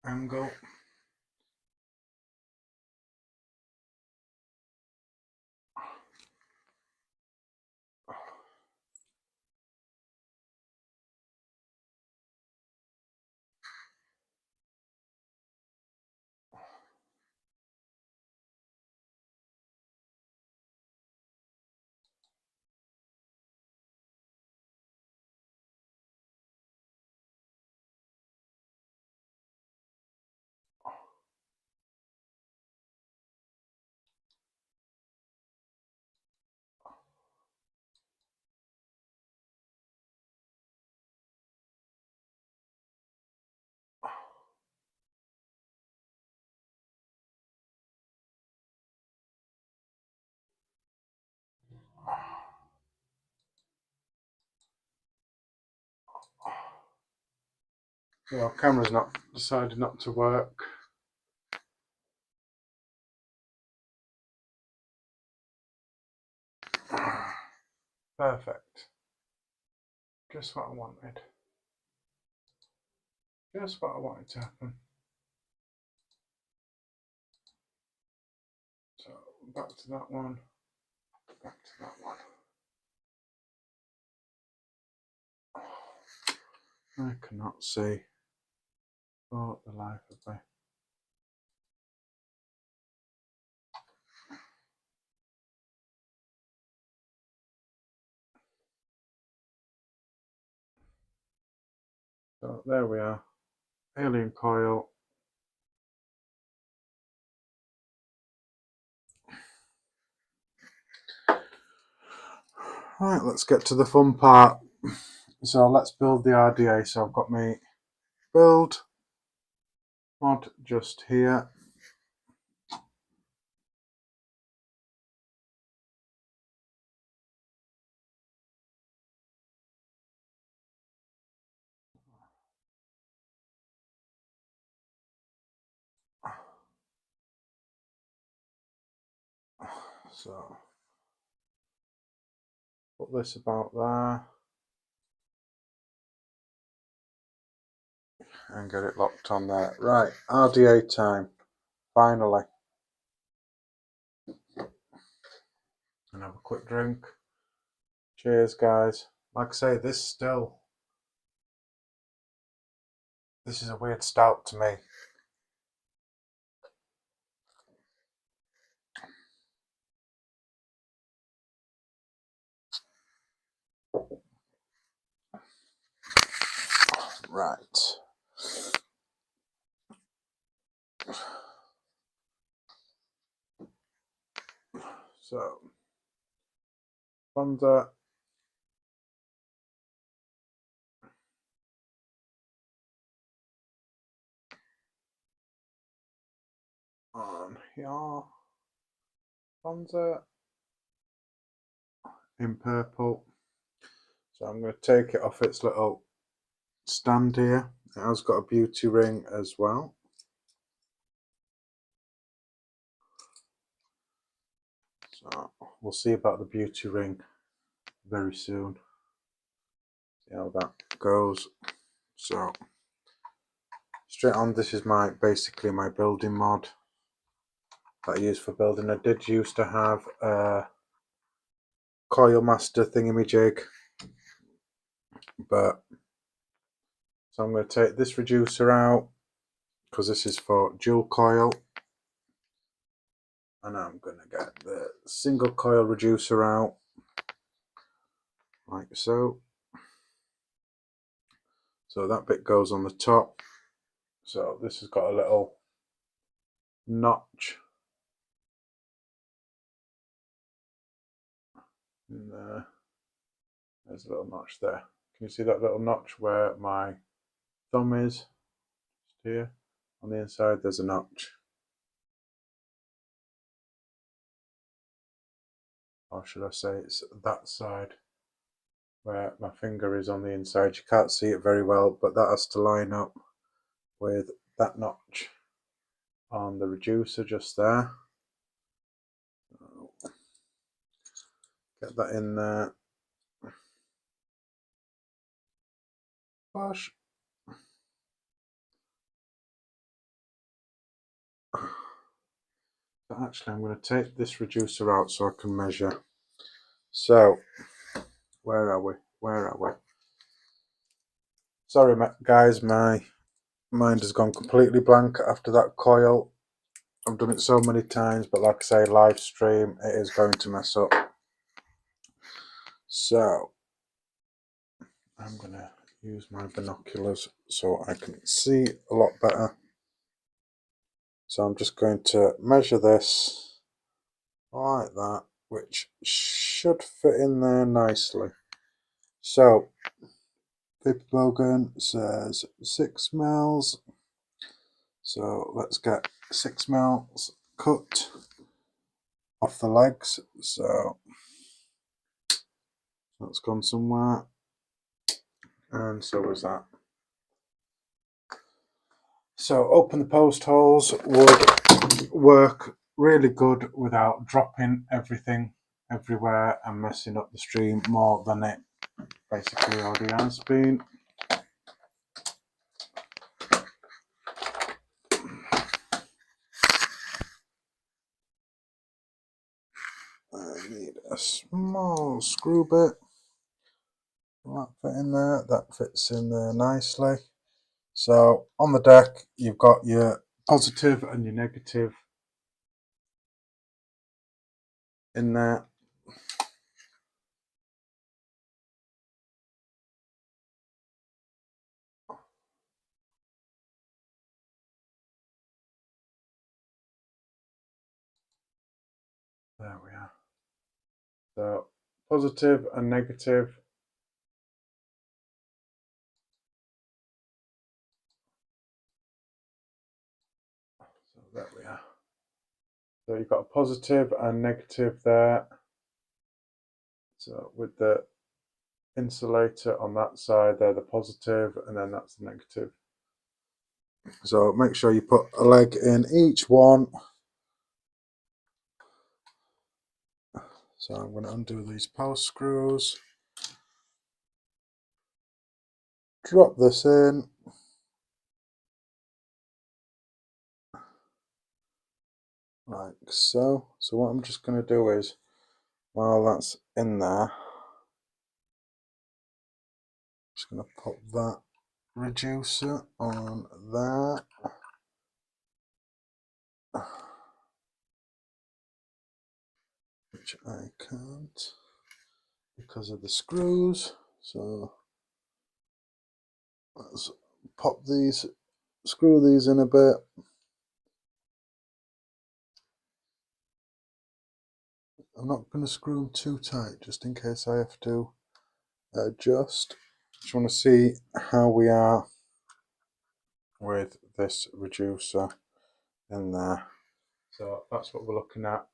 angle. Well, camera's not decided not to work. Perfect. Just what I wanted. Just what I wanted to happen. So back to that one. Back to that one. I cannot see for the life of me. So there we are. Alien coil. Right, let's get to the fun part. So let's build the RDA. So I've got my build mod just here. So put this about there and get it locked on there. Right, RDA time, finally. And have a quick drink. Cheers, guys. Like I say, this is a weird stout to me. Right. So, Bonza on here. Bonza in purple. So I'm going to take it off its little stand here. It has got a beauty ring as well. So we'll see about the beauty ring very soon. See how that goes. So straight on, this is basically my building mod that I use for building. I did used to have a coil master thingamajig, but so I'm going to take this reducer out because this is for dual coil, and I'm going to get the single coil reducer out like so. So that bit goes on the top. So this has got a little notch in there. There's a little notch there. Can you see that little notch where my thumb is? Just here on the inside, there's a notch. Or should I say it's that side where my finger is on the inside. You can't see it very well, but that has to line up with that notch on the reducer just there. Get that in there. Push. But actually, I'm going to take this reducer out so I can measure. So, where are we? Where are we? Sorry, guys, my mind has gone completely blank after that coil. I've done it so many times, but like I say, live stream, it is going to mess up. So, I'm going to use my binoculars so I can see a lot better. So I'm just going to measure this like that, which should fit in there nicely. So, Paper Bogan says 6 mils. So let's get 6 mils cut off the legs. So that's gone somewhere. And so was that. So open the post holes would work really good without dropping everything everywhere and messing up the stream more than it basically already has been. I need a small screw bit. Will that fit in there? That fits in there nicely. So on the deck you've got your positive and your negative in there. There we are. So positive and negative. So there we are. So you've got a positive and negative there. So with the insulator on that side, they're the positive, and then that's the negative. So make sure you put a leg in each one. So I'm going to undo these post screws. Drop this in. Like so. So what I'm just going to do is, while that's in there, I'm just going to put that reducer on there. Which I can't because of the screws. So let's pop these, screw these in a bit. I'm not going to screw them too tight just in case I have to adjust. Just want to see how we are with this reducer in there. So that's what we're looking at.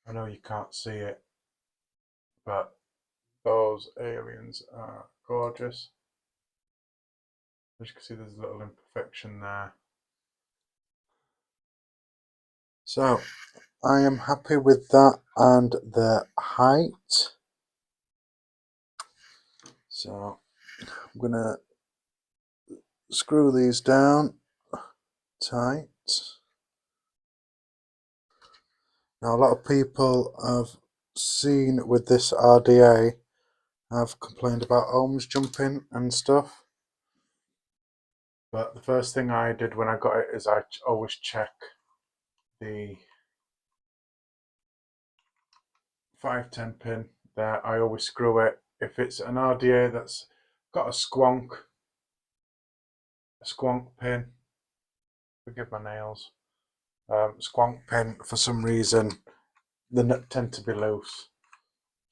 I know you can't see it, but those aliens are gorgeous. As you can see, there's a little imperfection there. So I am happy with that and the height. So I'm going to screw these down tight. Now a lot of people have seen with this RDA have complained about ohms jumping and stuff. But the first thing I did when I got it is I always check the 510 pin there. I always screw it. If it's an RDA that's got a squonk pin, forgive my nails, squonk pin, for some reason the nut tend to be loose.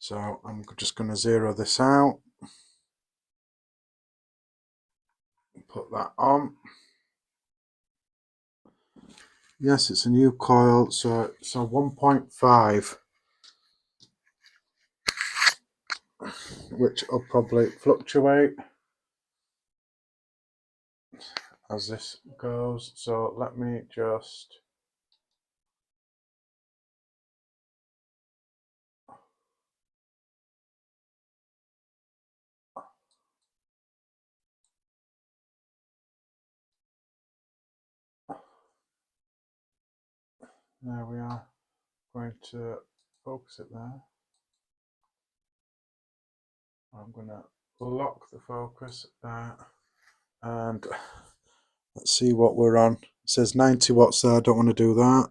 So I'm just going to zero this out, put that on. Yes, it's a new coil, so 1.5, which will probably fluctuate as this goes. So let me just there we are. Going to focus it there. I'm going to lock the focus there, and let's see what we're on. It says 90 watts there. I don't want to do that.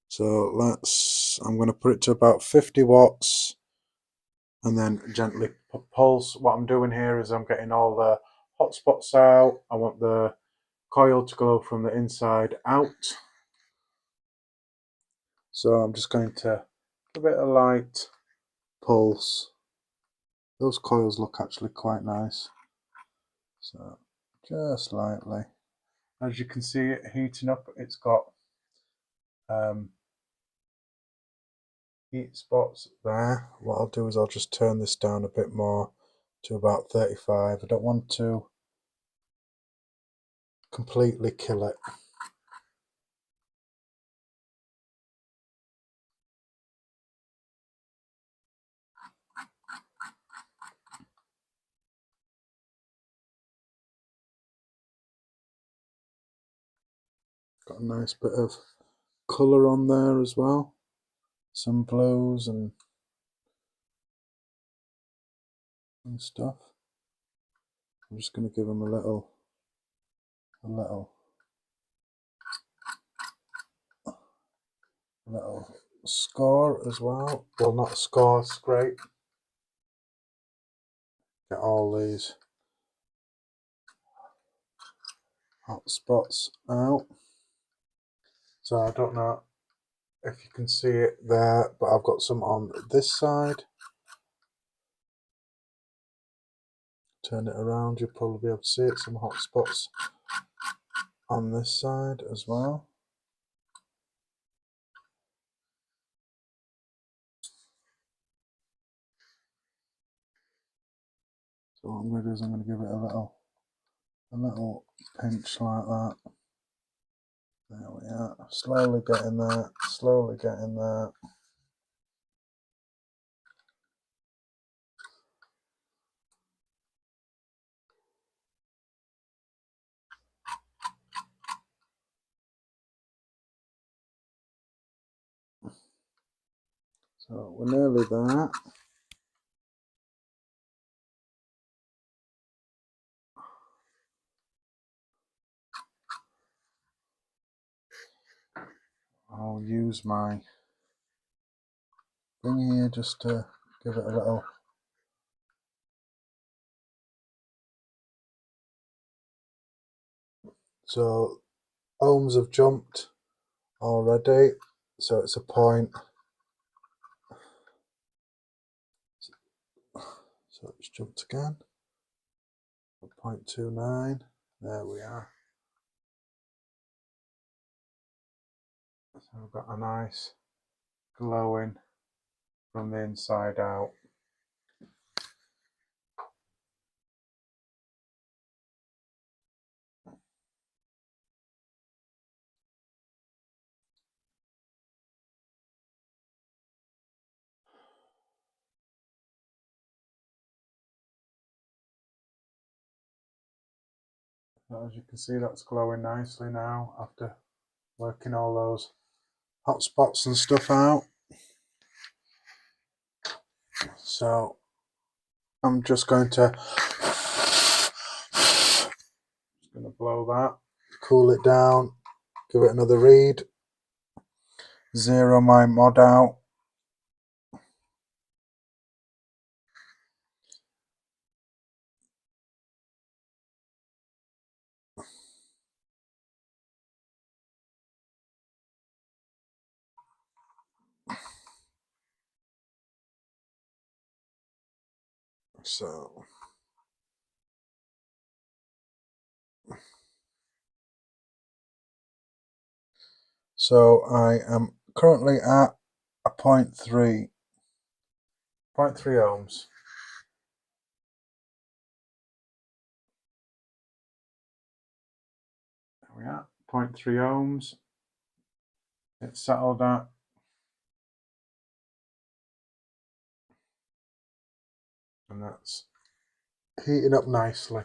So I'm going to put it to about 50 watts and then gently pulse. What I'm doing here is I'm getting all the hot spots out. I want the coil to glow from the inside out. So I'm just going to give it a light pulse. Those coils look actually quite nice. So just lightly. As you can see it heating up, it's got heat spots there. What I'll do is I'll just turn this down a bit more to about 35. I don't want to completely kill it. Got a nice bit of colour on there as well. Some blues and stuff. I'm just going to give them a little score as well. Well, not a score, scrape. Get all these hot spots out. So I don't know if you can see it there, but I've got some on this side. Turn it around, you'll probably be able to see it. Some hot spots on this side as well. So what I'm going to do is I'm going to give it a little pinch like that. There we are. Slowly getting there, slowly getting there. So we're nearly there. I'll use my thing here just to give it a little. So ohms have jumped already, so it's a point. So it's jumped again. 0.29. There we are. So we've got a nice glowing from the inside out. So as you can see, that's glowing nicely now after working all those hot spots and stuff out. So I'm just going to blow that, cool it down, give it another read, zero my mod out. So I am currently at a 0.3 ohms. There we are, 0.3 ohms. It's settled at. And that's heating up nicely.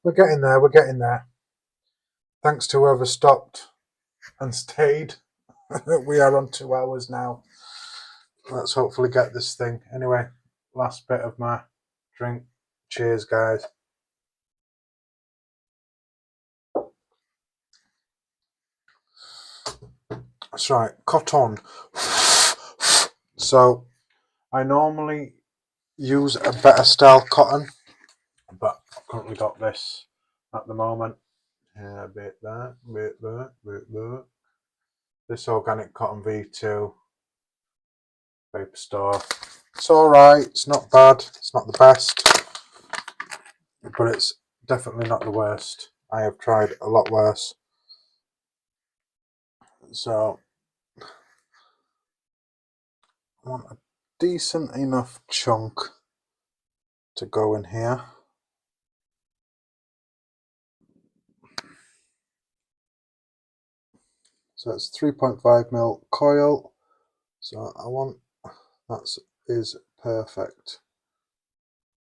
We're getting there, we're getting there. Thanks to whoever stopped and stayed. We are on 2 hours now. Let's hopefully get this thing. Anyway, last bit of my drink. Cheers, guys. That's right, cotton. So I normally use a better style cotton, but I've currently got this at the moment. Yeah, a bit there, bit there, bit there. This organic cotton V2 Vapor Store. It's alright, it's not bad, it's not the best, but it's definitely not the worst. I have tried a lot worse. So I want a decent enough chunk to go in here. So it's 3.5mm coil. So I want, that is perfect.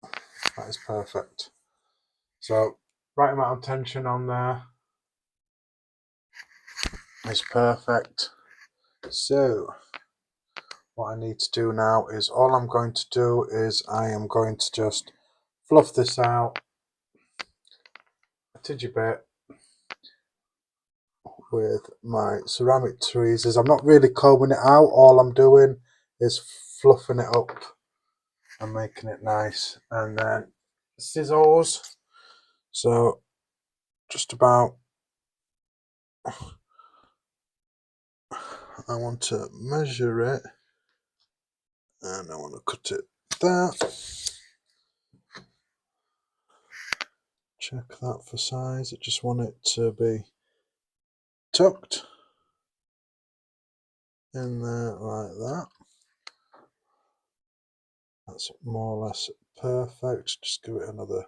That is perfect. So right amount of tension on there is perfect. So what I need to do now is, all I'm going to do is I am going to just fluff this out a tidgy bit with my ceramic tweezers. I'm not really combing it out, all I'm doing is fluffing it up and making it nice. And then scissors, so just about, I want to measure it and I want to cut it there. Check that for size. I just want it to be tucked in there like that. That's more or less perfect. Just give it another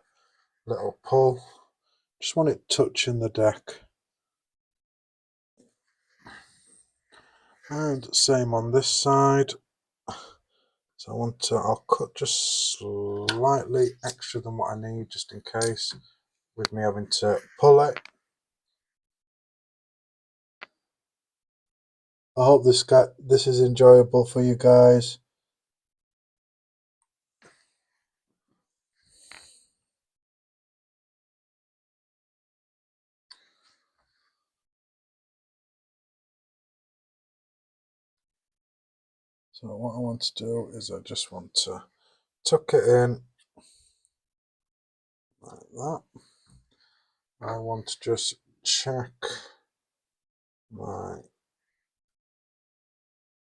little pull. Just want it touching the deck. And same on this side. So I want to, I'll cut just slightly extra than what I need, just in case, with me having to pull it. I hope this is enjoyable for you guys. So what I want to do is I just want to tuck it in like that. I want to just check my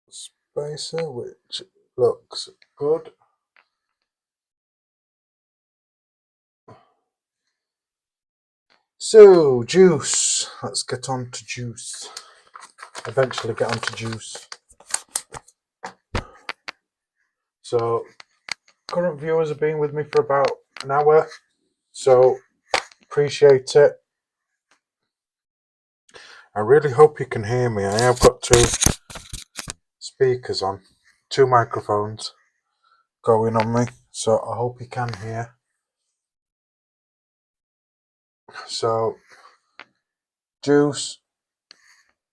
spacer, which looks good. So, juice. Let's get on to juice. Eventually get on to juice. So, current viewers have been with me for about an hour, so appreciate it. I really hope you can hear me. I have got two speakers on, two microphones going on me, so I hope you can hear. So, juice,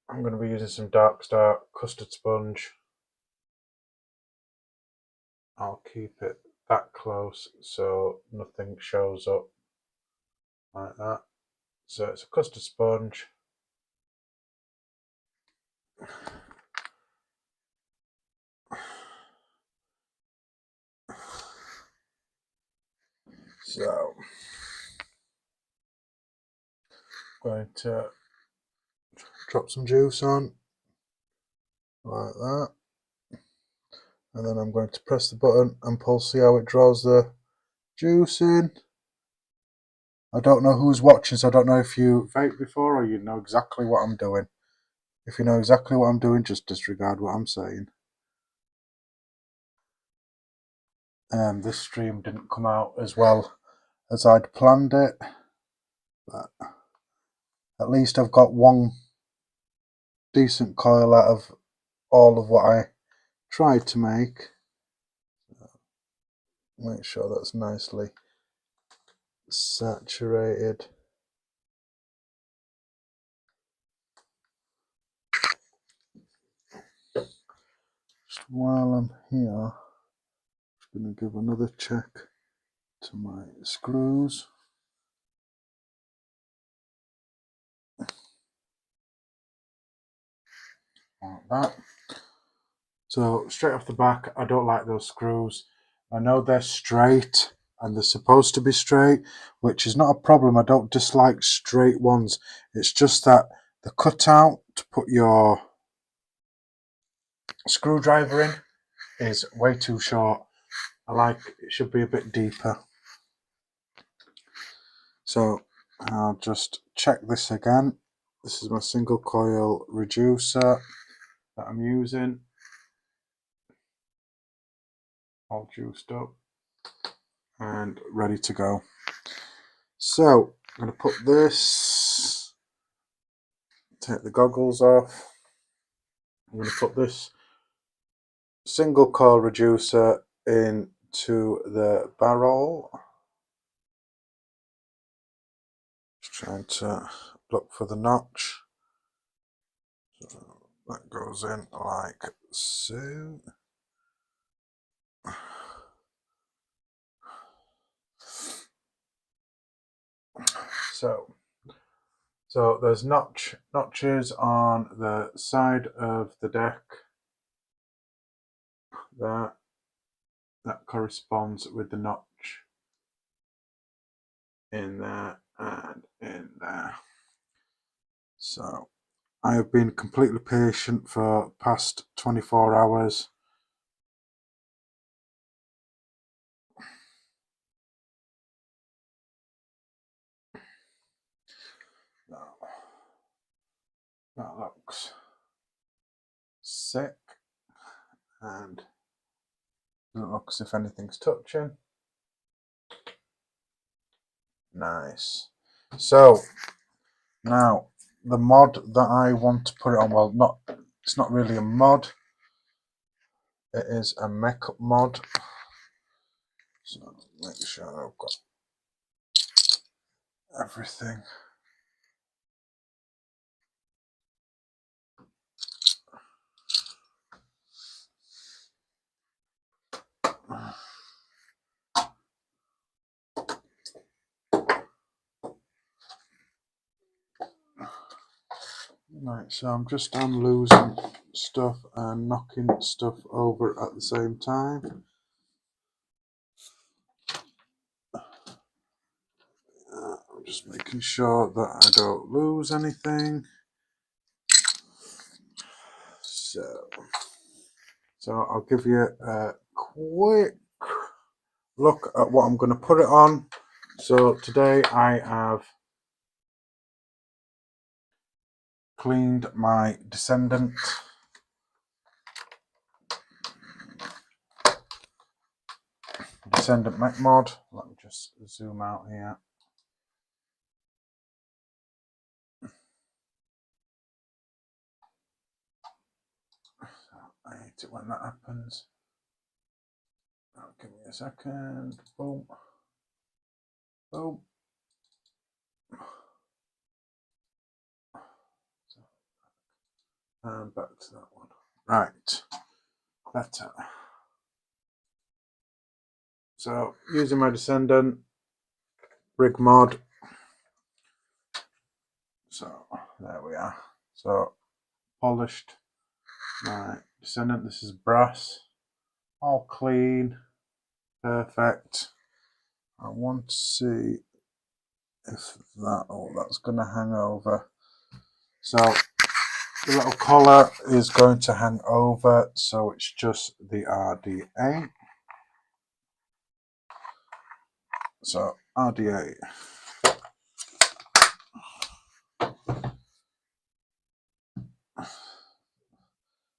I'm going to be using some Dark Star custard sponge. I'll keep it that close so nothing shows up like that. So it's a custard sponge. So I'm going to drop some juice on like that, and then I'm going to press the button and pull, see how it draws the juice in. I don't know who's watching, so I don't know if you vape before or you know exactly what I'm doing. If you know exactly what I'm doing, just disregard what I'm saying. This stream didn't come out as well as I'd planned it, but at least I've got one decent coil out of all of what I tried to make. Make sure that's nicely saturated. Just while I'm here, I'm just going to give another check to my screws. Like that. So straight off the back, I don't like those screws. I know they're straight and they're supposed to be straight, which is not a problem. I don't dislike straight ones. It's just that the cutout to put your screwdriver in is way too short. I like it should be a bit deeper. So I'll just check this again. This is my single coil reducer that I'm using. all juiced up and ready to go. So I'm going to put this, take the goggles off. I'm going to put this single coil reducer into the barrel. Just trying to look for the notch. So that goes in like so. So there's notches on the side of the deck that corresponds with the notch in there and in there. So I have been completely patient for past 24 hours. Now, that looks sick and doesn't look as if anything's touching. Nice. So now the mod that I want to put it on, well, it's not really a mod, it is a mech mod. So make sure I've got everything. Right, so I'm just losing stuff and knocking stuff over at the same time. I'm just making sure that I don't lose anything. So I'll give you a quick look at what I'm going to put it on. So today I have cleaned my descendant. Descendant mech mod. Let me just zoom out here. I hate it when that happens. Now, give me a second. Boom. Boom. And back to that one. Right. Better. So, using my descendant rig mod. So, there we are. So, polished my descendant. This is brass. All clean. Perfect. I want to see if that's going to hang over. So the little collar is going to hang over, so it's just the RDA. So RDA.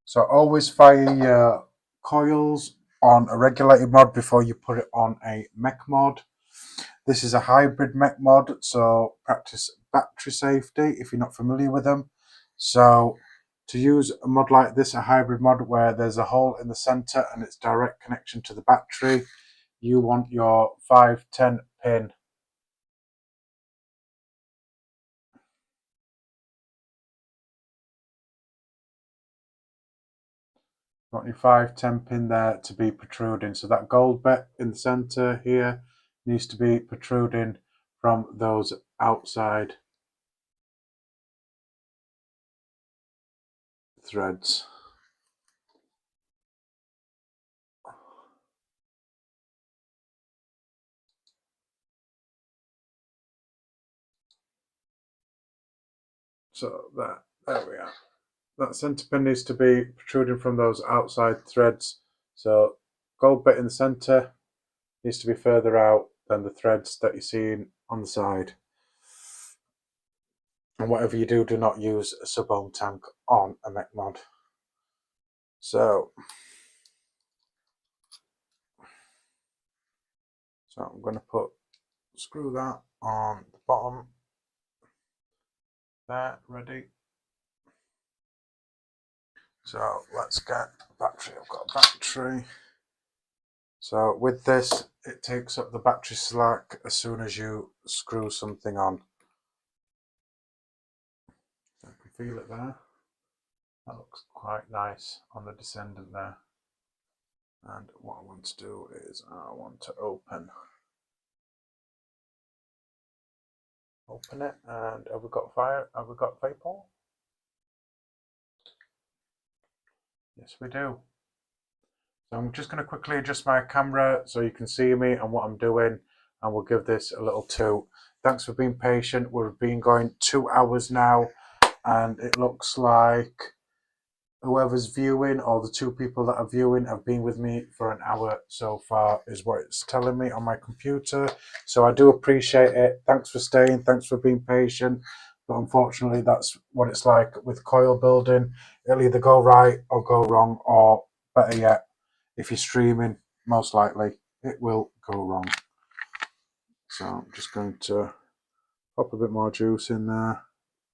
So always fire your coils on a regulated mod before you put it on a mech mod. This is a hybrid mech mod, so practice battery safety if you're not familiar with them. So to use a mod like this, a hybrid mod where there's a hole in the center and it's direct connection to the battery, you want your 510 pin. You want your 510 pin there to be protruding. So that gold bit in the center here needs to be protruding from those outside threads. So there we are. That center pin needs to be protruding from those outside threads. So gold bit in the center needs to be further out than the threads that you're seeing on the side. And whatever you do, do not use a sub-ohm tank on a mech mod. So So I'm going to screw that on the bottom. There, ready. So let's get battery. I've got a battery. So with this, it takes up the battery slack as soon as you screw something on. I can feel it there. That looks quite nice on the descendant there. And what I want to do is I want to open it. And have we got fire? Have we got vapor? Yes, we do. So I'm just going to quickly adjust my camera so you can see me and what I'm doing, and we'll give this a little toot. Thanks for being patient. We've been going 2 hours now, and it looks like whoever's viewing, or the 2 people that are viewing, have been with me for an hour so far, is what it's telling me on my computer. So I do appreciate it. Thanks for staying. Thanks for being patient. But unfortunately, that's what it's like with coil building. It'll either go right or go wrong, or better yet, if you're streaming, most likely it will go wrong. So I'm just going to pop a bit more juice in there.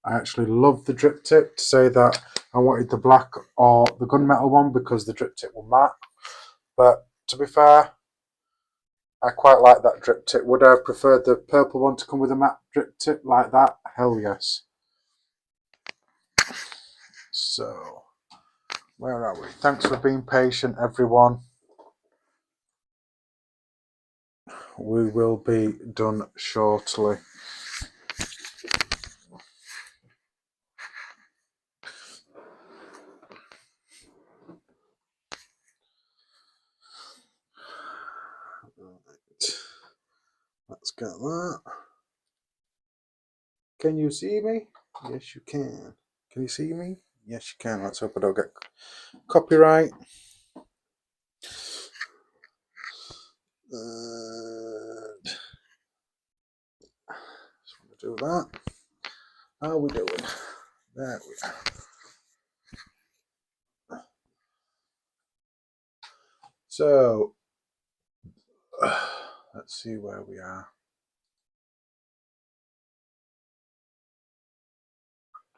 I actually love the drip tip, to say that I wanted the black or the gunmetal one because the drip tip will matte. But to be fair, I quite like that drip tip. Would I have preferred the purple one to come with a matte drip tip like that? Hell yes. So, where are we? Thanks for being patient, everyone. We will be done shortly. Let's get that. Can you see me? Yes, you can. Can you see me? Yes, you can. Let's hope I don't get copyright. Just want to do that. How are we doing? There we are. So, let's see where we are.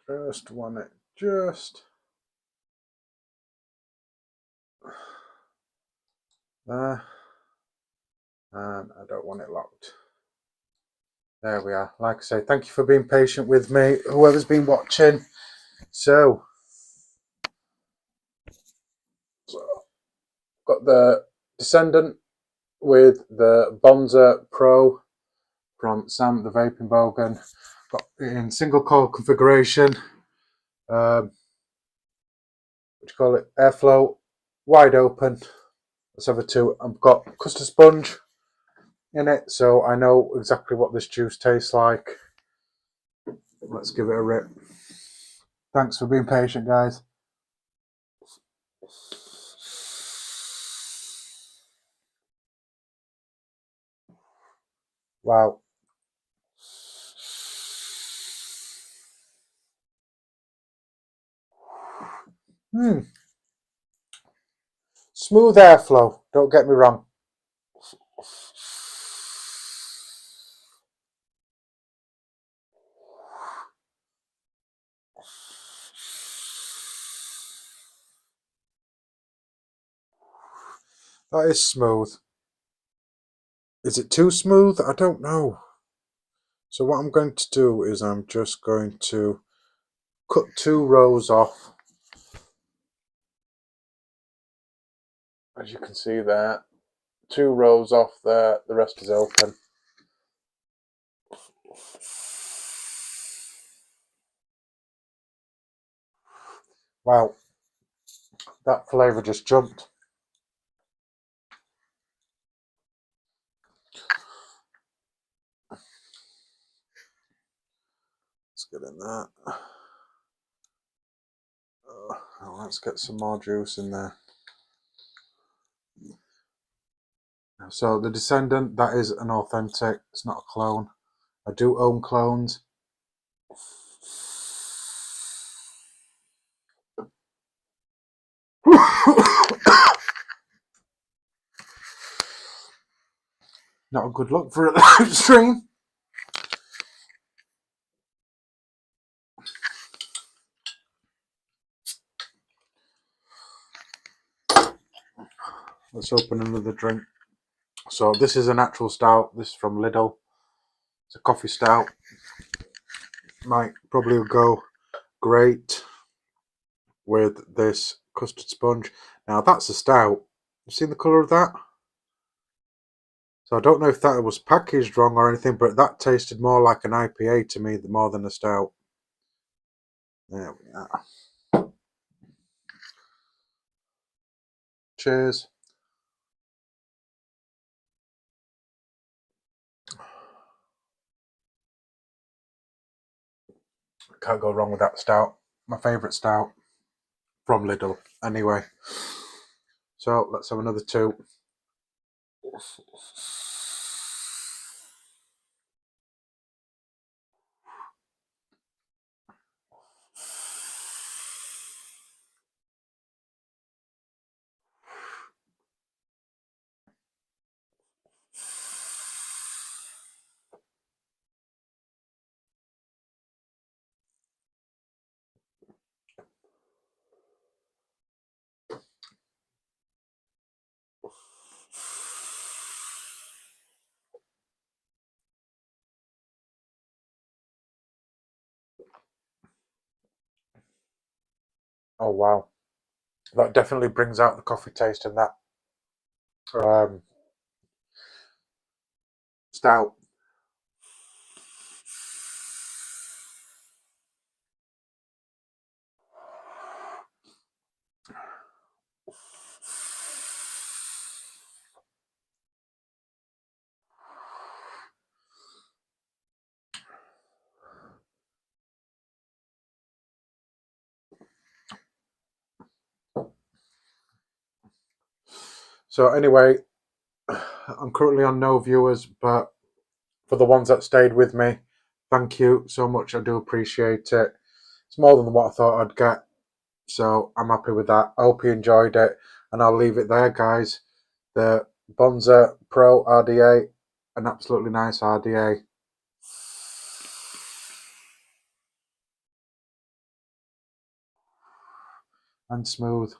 Just want it just there, and I don't want it locked. There we are. Like I say, thank you for being patient with me, whoever's been watching. So got the Descendant with the Bonza Pro from Sam the Vaping Bogan. Got it in single coil configuration. What do you call it? Airflow, wide open. Let's have a 2. I've got custard sponge in it, so I know exactly what this juice tastes like. Let's give it a rip. Thanks for being patient, guys. Wow. Smooth airflow, don't get me wrong. That is smooth. Is it too smooth? I don't know. So what I'm going to do is I'm just going to cut 2 rows off. As you can see there, 2 rows off there, the rest is open. Wow, that flavour just jumped. Let's get in that. Let's get some more juice in there. So the Descendant, that is an authentic, it's not a clone. I do own clones. Not a good look for a live stream. Let's open another drink. So this is a natural stout. This is from Lidl. It's a coffee stout. Might probably go great with this custard sponge. Now that's a stout. You seen the colour of that? So I don't know if that was packaged wrong or anything, but that tasted more like an IPA to me more than a stout. There we are. Cheers. Can't go wrong with that stout. My favourite stout from Lidl. Anyway, so let's have another two. Oh wow, that definitely brings out the coffee taste in that stout. So anyway, I'm currently on no viewers, but for the ones that stayed with me, thank you so much. I do appreciate it. It's more than what I thought I'd get, so I'm happy with that. I hope you enjoyed it, and I'll leave it there, guys. The Bonza Pro RDA, an absolutely nice RDA. And smooth.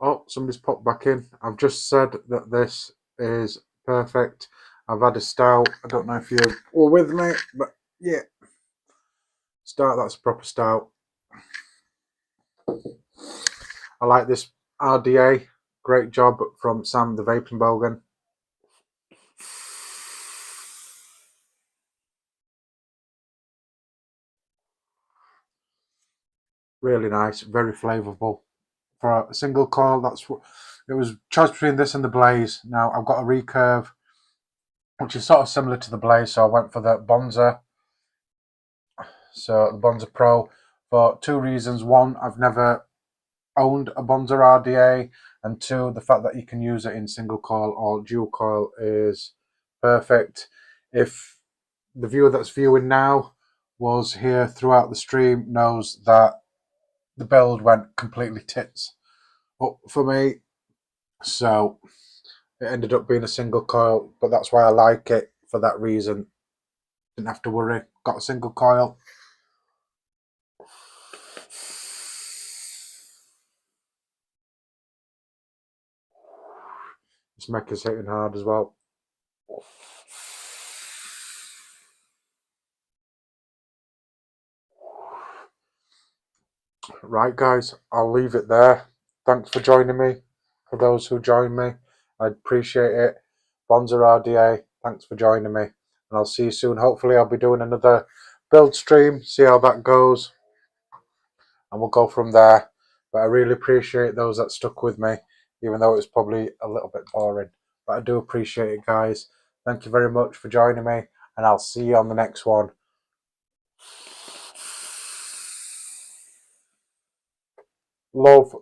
Oh, somebody's popped back in. I've just said that this is perfect. I've had a stout. I don't know if you were with me, but yeah. Stout, that's a proper stout. I like this RDA. Great job from Sam the Vaping Bogan. Really nice, very flavourable. For a single coil, that's what it was. Choice between this and the Blaze. Now I've got a recurve, which is sort of similar to the Blaze, so I went for the Bonza. So the Bonza Pro for two reasons. One, I've never owned a Bonza RDA, and two, the fact that you can use it in single coil or dual coil is perfect. If the viewer that's viewing now was here throughout the stream, knows that the build went completely tits up for me, so it ended up being a single coil, but that's why I like it, for that reason. Didn't have to worry, got a single coil. This mech is hitting hard as well. Right, guys, I'll leave it there. Thanks for joining me. For those who joined me, I appreciate it. Bonza RDA, thanks for joining me. And I'll see you soon. Hopefully, I'll be doing another build stream, see how that goes, and we'll go from there. But I really appreciate those that stuck with me, even though it was probably a little bit boring. But I do appreciate it, guys. Thank you very much for joining me, and I'll see you on the next one. Love.